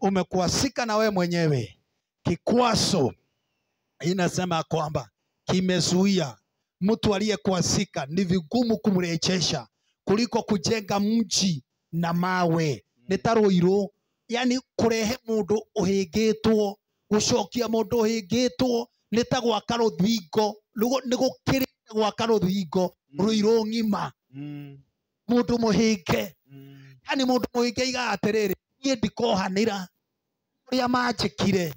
[SPEAKER 9] umekwasika na we mwenyewe. Kikwazo inasema kwamba kimezuia mtu aliyekwasika, ni vigumu kumrejesha kuliko kujenga mji na mawe. Netaroiro yani kurehe mundu uhingitwo gucokia mundu uhingitwo ni ta gwaka ruthingo ni gukirite gwaka ruthingo ruiru ngima mundu muhinge yani mundu muhinge iga atiriri nie ndikohanira uria manjikire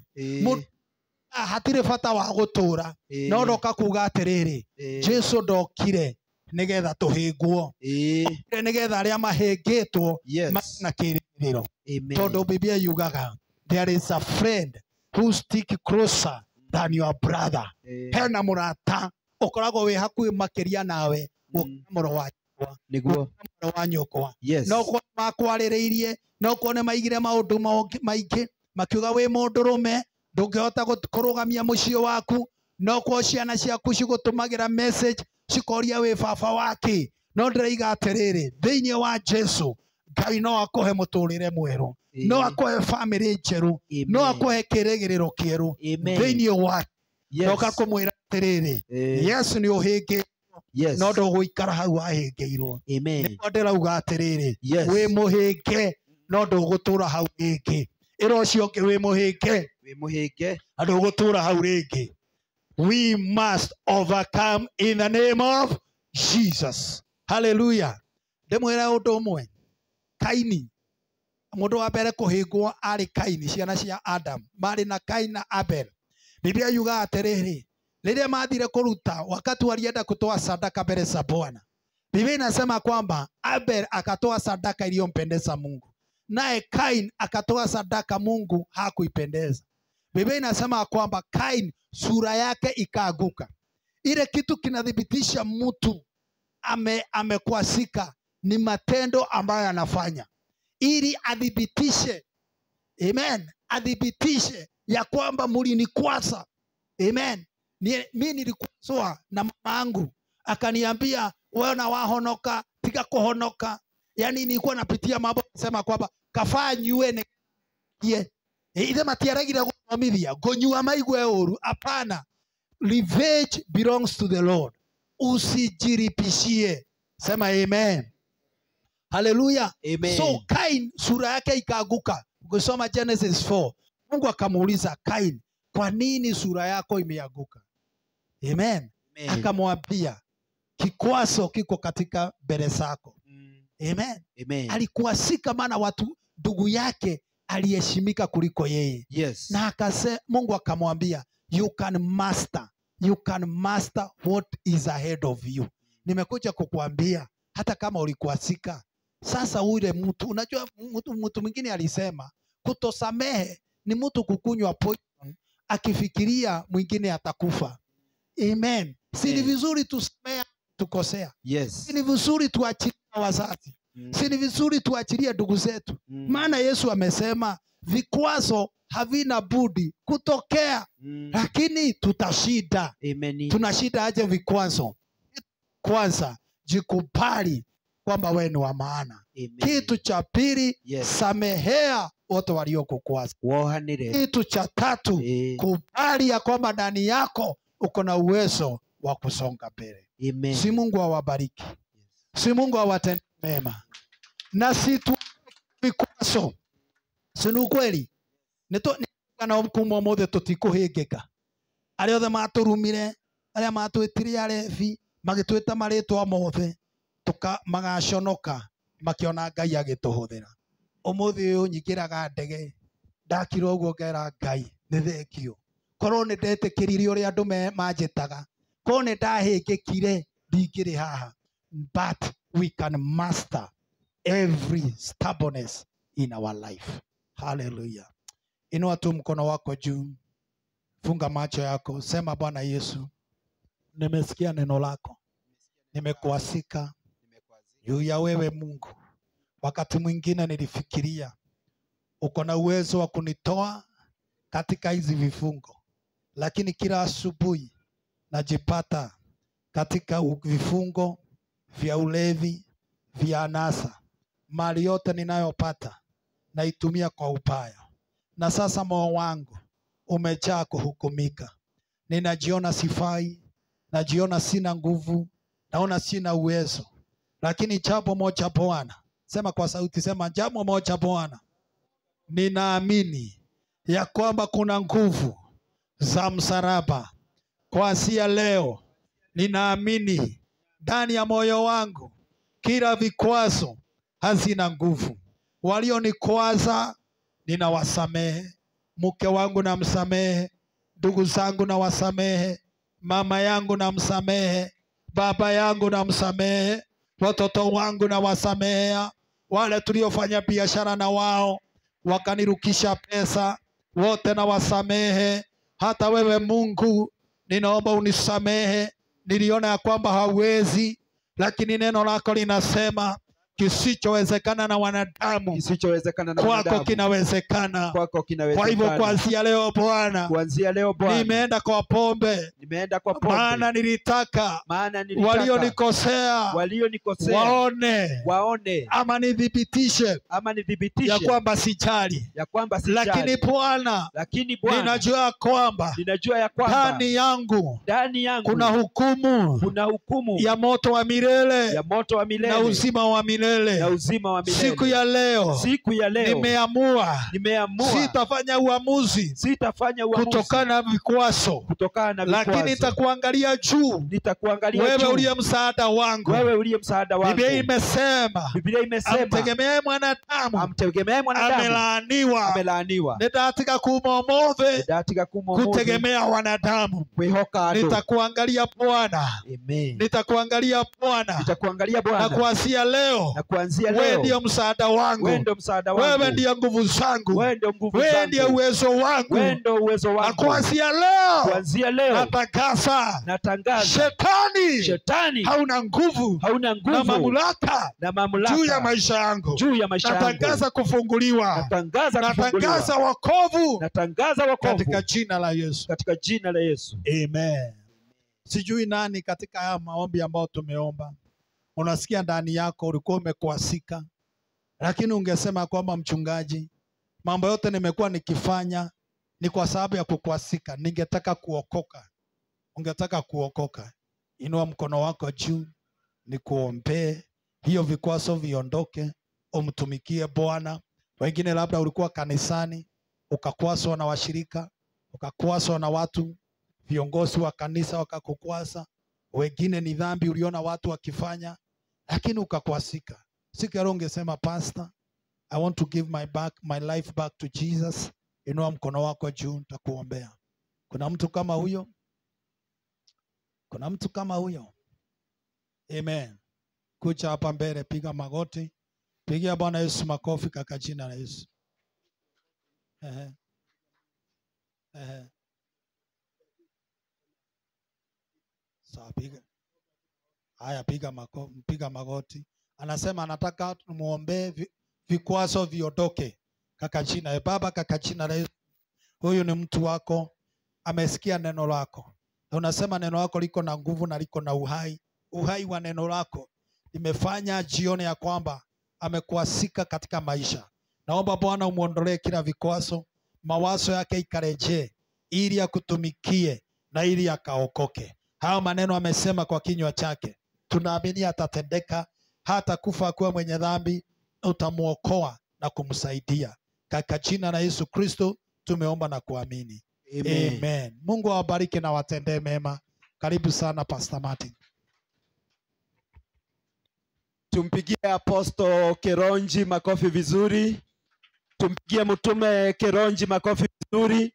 [SPEAKER 9] hatire bata wa gutura no ndoka kuga atiriri Jesu ndokire nigetha tuhingwo nigetha aria mahingitwo na kiririro tondu Biblia yugaga there is a friend who stick closer than your brother. Hena murata ukoragwo wi hakuhi makiria nawe muro wakwa niguo muro wa nyukwa no kwa makwaririirie no kuone maigire maundu maingi makiuga wi mundurume ndungihota kurugamia mucio waku no kwa ciana ciaku cigutumagira message cikoria wi baba wake no ndiraiga atiriri thiini wa Jesu Ngai no akohe muturire mweru no akohe family njeru no akohe kirigiriro kieru thiini wa ndoka kumwira atiriri Yesu ni uhingi no nduguikara hau ahingiirwo niko ndirauga atiriri wi muhinge no ndugutura hau ringi ira ucio ungi wi muhinge ndugutura hau ringi. We must overcome in the name of Jesus. Hallelujah. Ndimwira undu umwe Kaini mundu wa mbere kuhingwo ari Kaini ciana cia Adam mari na Kaini na Abel. Biblia yuga atiriri riria mathire kuruta wakati walienda kutoa sadaka mbele za Bwana. Biblia inasema kwamba Abel akatoa sadaka iliyompendeza Mungu naye Kaini akatoa sadaka Mungu hakuipendeza. Biblia inasema kwamba Kaini sura yake ikaanguka. Ile kitu kinadhibitisha mtu amekwasika ni matendo ambayo anafanya, ili adhibitishe, amen, adhibitishe ya kwamba mulinikwasa, amen. Mimi nilikwaswa na mama yangu akaniambia wewe na wahonoka tika kuhonoka, yani nilikuwa napitia mambo nasema kwamba kafanywe ne ile matiaragira kuthomithia ngonyua maigwe uru. Hapana, revenge belongs to the Lord. Usijiripishie, sema amen. Hallelujah, amen. So Kain sura yake ikaanguka. Ukisoma Genesis 4 Mungu akamuuliza Kain, kwa nini sura yako imeanguka? Amen, amen. Akamwambia kikwazo kiko katika mbele zako. Amen, amen. Alikuasika maana watu ndugu yake aliheshimika kuliko yeye. Na Mungu akamwambia you can master what is ahead of you. Nimekuja kukuambia hata kama ulikuasika sasa ule mtu, unajua mtu mwingine alisema kutosamehe ni mtu kukunywa poison akifikiria mwingine atakufa. Amen. Si ni vizuri tusamehe tukosea. Si ni vizuri tuachilie wazazi. Si ni vizuri tuachilie ndugu zetu. Maana Yesu amesema vikwazo havina budi kutokea, lakini tutashinda. Tunashinda aje vikwazo? Kwanza, jikubali kwamba wewe ni wa maana. Kitu cha pili, samehea wote waliokukwaza. Kitu cha tatu, kubali ya kwamba ndani yako uko na uwezo wa kusonga mbele. Si Mungu awabariki. Si Mungu awatende mema. Na si tu vikwazo. Si ni ukweli? Kana kumwa mothe tutikuhingika. Aria othe maturumire, aria matwitire arevi, magitwita maritwa mothe, magaconoka makiona Ngai agituhuthira. Umuthi uyu nyingiraga ndege ndakira uguo ngera Ngai ni thengio. Korwo ni ndetikirire uria andu manjitaga, korwo ni ndahingikire ndingiri haha, but we can master every stubbornness in our life. Hallelujah. Inua tu mkono wako juu, funga macho yako, sema Bwana Yesu, nimesikia neno lako, nimekuasika juu ya wewe Mungu. Wakati mwingine nilifikiria uko na uwezo wa kunitoa katika hizi vifungo, lakini kila asubuhi najipata katika vifungo vya ulevi, vya anasa. Mali yote ninayopata naitumia kwa ubaya, na sasa moyo wangu umejaa kuhukumika. Ninajiona sifai, najiona sina nguvu, naona sina uwezo. Lakini jambo moja Bwana, sema kwa sauti, sema jambo moja Bwana, ninaamini ya kwamba kuna nguvu za msalaba. Kuanzia leo ninaamini ndani ya moyo wangu kila vikwazo hazina nguvu. Walionikwaza ninawasamehe. Mke wangu namsamehe, ndugu zangu nawasamehe, mama yangu namsamehe, baba yangu namsamehe, watoto wangu nawasamehea. Wale tuliofanya biashara na wao wakanirukisha pesa, wote nawasamehe. Hata wewe Mungu, ninaomba unisamehe. Niliona ya kwamba hauwezi, lakini neno lako linasema kisichowezekana na wanadamu kwako kinawezekana. Kwa hivyo kuanzia leo Bwana, nimeenda kwa pombe, maana nilitaka walionikosea waone ama nithibitishe ya kwamba sijali. Lakini Bwana, ninajua kwamba ndani yangu kuna hukumu ya moto wa milele na uzima wa milele. Siku ya leo nimeamua sitafanya uamuzi kutokana na vikwazo, lakini nitakuangalia juu. Wewe uliye msaada wangu. Biblia imesema amtegemee mwanadamu amelaaniwa. Nitatika kumomove kutegemea wanadamu. Nitakuangalia Bwana, nitakuangalia Bwana, na kuanzia leo wewe ndio msaada wangu, wewe ndio nguvu zangu, wewe ndio uwezo wangu. Na kuanzia leo natangaza shetani hauna nguvu na mamlaka juu ya maisha yangu. Natangaza kufunguliwa, natangaza wokovu katika jina la Yesu. Amen. Sijui nani katika haya maombi ambayo tumeomba unasikia ndani yako ulikuwa umekwasika, lakini ungesema kwamba mchungaji, mambo yote nimekuwa nikifanya ni kwa sababu ya kukwasika, ningetaka kuokoka. Ungetaka kuokoka, inua mkono wako juu nikuombee hiyo vikwazo viondoke, umtumikie Bwana. Wengine labda ulikuwa kanisani ukakwaswa na washirika, ukakwaswa na watu viongozi wa kanisa wakakukwasa. Wengine ni dhambi uliona watu wakifanya lakini ukakwasika. Siku ya leo ungesema, Pastor, I want to give my life back to Jesus. Inua mkono wako juu, nitakuombea. Kuna mtu kama huyo? Kuna mtu kama huyo? Amen. Kucha hapa mbele, piga magoti. Pigia Bwana Yesu makofi katika jina la Yesu. Sawa, piga. Haya, piga magoti. Anasema anataka tumuombee vikwazo viondoke kaka jina. Baba, kaka jina la Yesu, huyu ni mtu wako, amesikia neno lako. Unasema neno lako liko na nguvu na liko na uhai. Uhai wa neno lako imefanya jione ya kwamba amekwasika katika maisha. Naomba Bwana umuondolee kila vikwazo, mawazo yake ikarejee ili akutumikie na ili akaokoke. Hao maneno amesema kwa kinywa chake, tunaamini atatendeka. Hata kufa kuwa mwenye dhambi, utamuokoa na kumsaidia. Katika jina la Yesu Kristo tumeomba na kuamini. Amen. Amen. Mungu awabariki na watendee mema. Karibu sana Pastor Martin.
[SPEAKER 1] Tumpigie Apostle Keronji makofi vizuri. Tumpigie mtume Keronji makofi vizuri.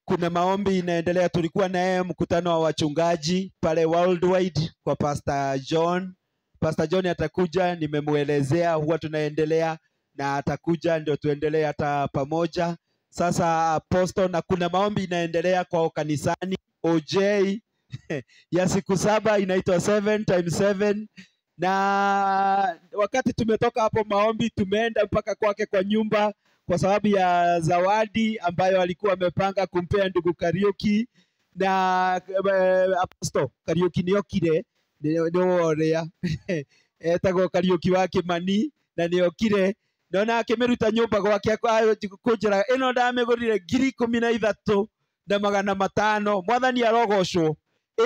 [SPEAKER 1] Kuna maombi inaendelea. Tulikuwa naye mkutano wa wachungaji pale Worldwide kwa Pastor John. Pastor John atakuja, nimemuelezea huwa tunaendelea na atakuja ndio tuendelee hata pamoja. Sasa Apostle, na kuna maombi inaendelea kwa kanisani OJ ya siku 7 inaitwa 7x7, na wakati tumetoka hapo maombi tumeenda mpaka kwake kwa nyumba kwa sababu ya zawadi ambayo alikuwa amepanga kumpea ndugu Kariuki. Na Apostle Kariuki niokire niorea etago Kariuki wake mani na niokire nona akimeruta nyumba gwake kunjira ino ndamegurire 13,000 na 500. Mwathani arogocwo.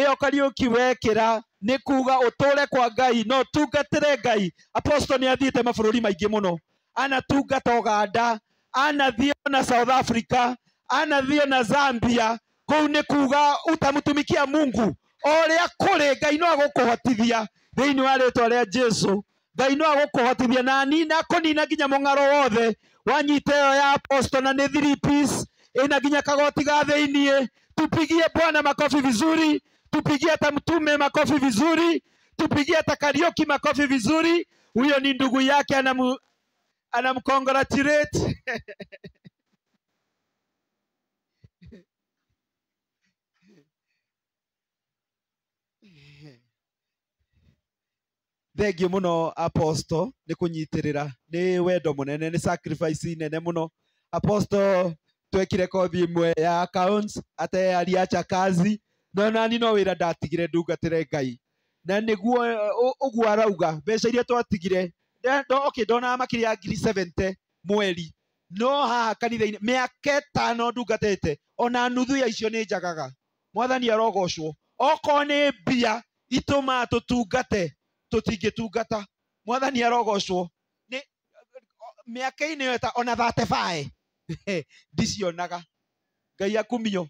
[SPEAKER 1] Iyo Kariuki wekira ni kuga utore kwa Ngai no tungatire Ngai. Apostle ni athiite mabũrũri maingĩ muno, anatungata Uganda, anathiĩ na South Africa, anathiĩ na Zambia. Kũu nĩ kuga ũtamũtumikia Mungu ũrĩa kũrĩ, Ngai no agũkũhotithia thĩinĩ wa rĩĩtwa rĩa Jesu. Ngai no agũkũhotithia na nina kũnina nginya mũng'aro wothe wanyita ĩyo ya apostle na nĩ 3 piece ina nginya kagoti ga thĩinĩ. Tupigie Bwana makofi vizuri, tupigie hata mtume makofi vizuri, tupigie hata Kariuki makofi vizuri. Huyo ni ndugu yake, anamcongratulate. Thengiũ mũno apostle nĩ kũnyitirĩra, nĩ wendo mũnene, nĩ sacrifice nene mũno. Apostle twekire kothi imwe ya accounts ate aliacha kazi no nani no wĩra ndatigire ndungatĩre Ngai, na nĩguo ũguo arauga mbeca iria twatigire ndona makĩria 70 mweri, no haha kanitha-inĩ mĩaka 5 ndungatĩte, ona nuthu ya icio nĩ njagaga. Mwathani arogocwo. Okorwo nĩ mbia itũma tũtungate, tũtingĩtungata. Mwathani arogocwo. Nĩ mĩaka-inĩ yota ona 35 ndicionaga. Ngai akumio.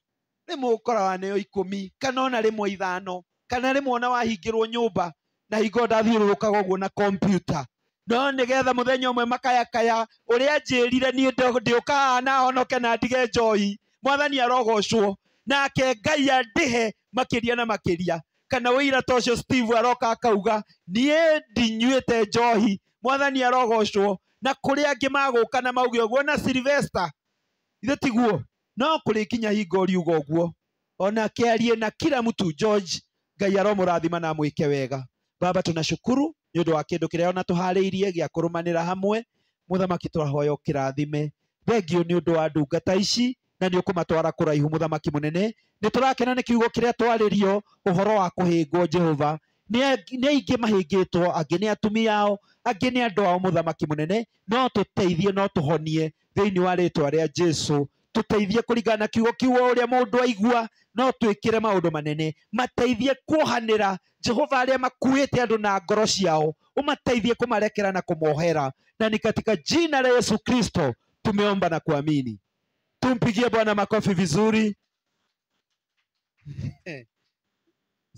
[SPEAKER 1] Rĩmwe ũkoraga nĩyo 10 kana ona rĩmwe 5 kana rĩmwe ona wahingĩrwo nyũmba na hingo ndathiũrũrũkaga ũguo na kompiuta. No nĩgetha mũthenya ũmwe makayakaya ũrĩa njĩrire niĩ ndĩũkaga na honoke na ndige njohi. Mwathani arogocwo. Nake Ngai andĩhe makĩria na makĩria. Kana wĩira ta ũcio Steve aroka akauga niĩ ndinyuĩte njohi. Mwathani arogocwo. Na kũrĩa angĩ magũka na mauge ũguo na Sylvester. Ithe tiguo. No kũrĩ kinya hingo ũriuga ũguo. Ona kĩarie na kila mtu George. Ngai aromũrathima na mwĩke wega. Baba tunashukuru nĩ ũndũ wa kĩndũ kĩrĩa ona tũharĩirie gĩa kũrũmanĩra hamwe. Mũthamaki tũrahoya ũkĩrathime. Thengio nĩ ũndũ wa ndungata ici na nĩ ũkũmatwara kũraihu mũthamaki mũnene. Nĩ tũrakena nĩ kiugo kĩrĩa twarĩrio ũhoro wa kũhĩngwo Jehova. Nĩ aingĩ mahĩngĩtwo, angĩ nĩ atumia ao, angĩ nĩ andũ ao mũthamaki mũnene. No tũteithie, no tũhonie thĩinĩ wa rĩĩtwa rĩa Jesu. Tũteithie kũringana na kiugo kiugo ũrĩa mũndũ aigua, no twĩkĩre maũndũ manene. Mateithie kuohanĩra Jehova arĩa makuĩte andũ na ngoro ciao. Umateithie kumarekera na kumohera. Na ni katika jina la Yesu Kristo tumeomba na kuamini. Tumpigie Bwana makofi vizuri.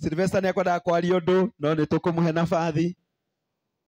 [SPEAKER 1] Sylvester nĩ akwendaga kwaria ũndũ no nĩ tũkũmũhe nabathi.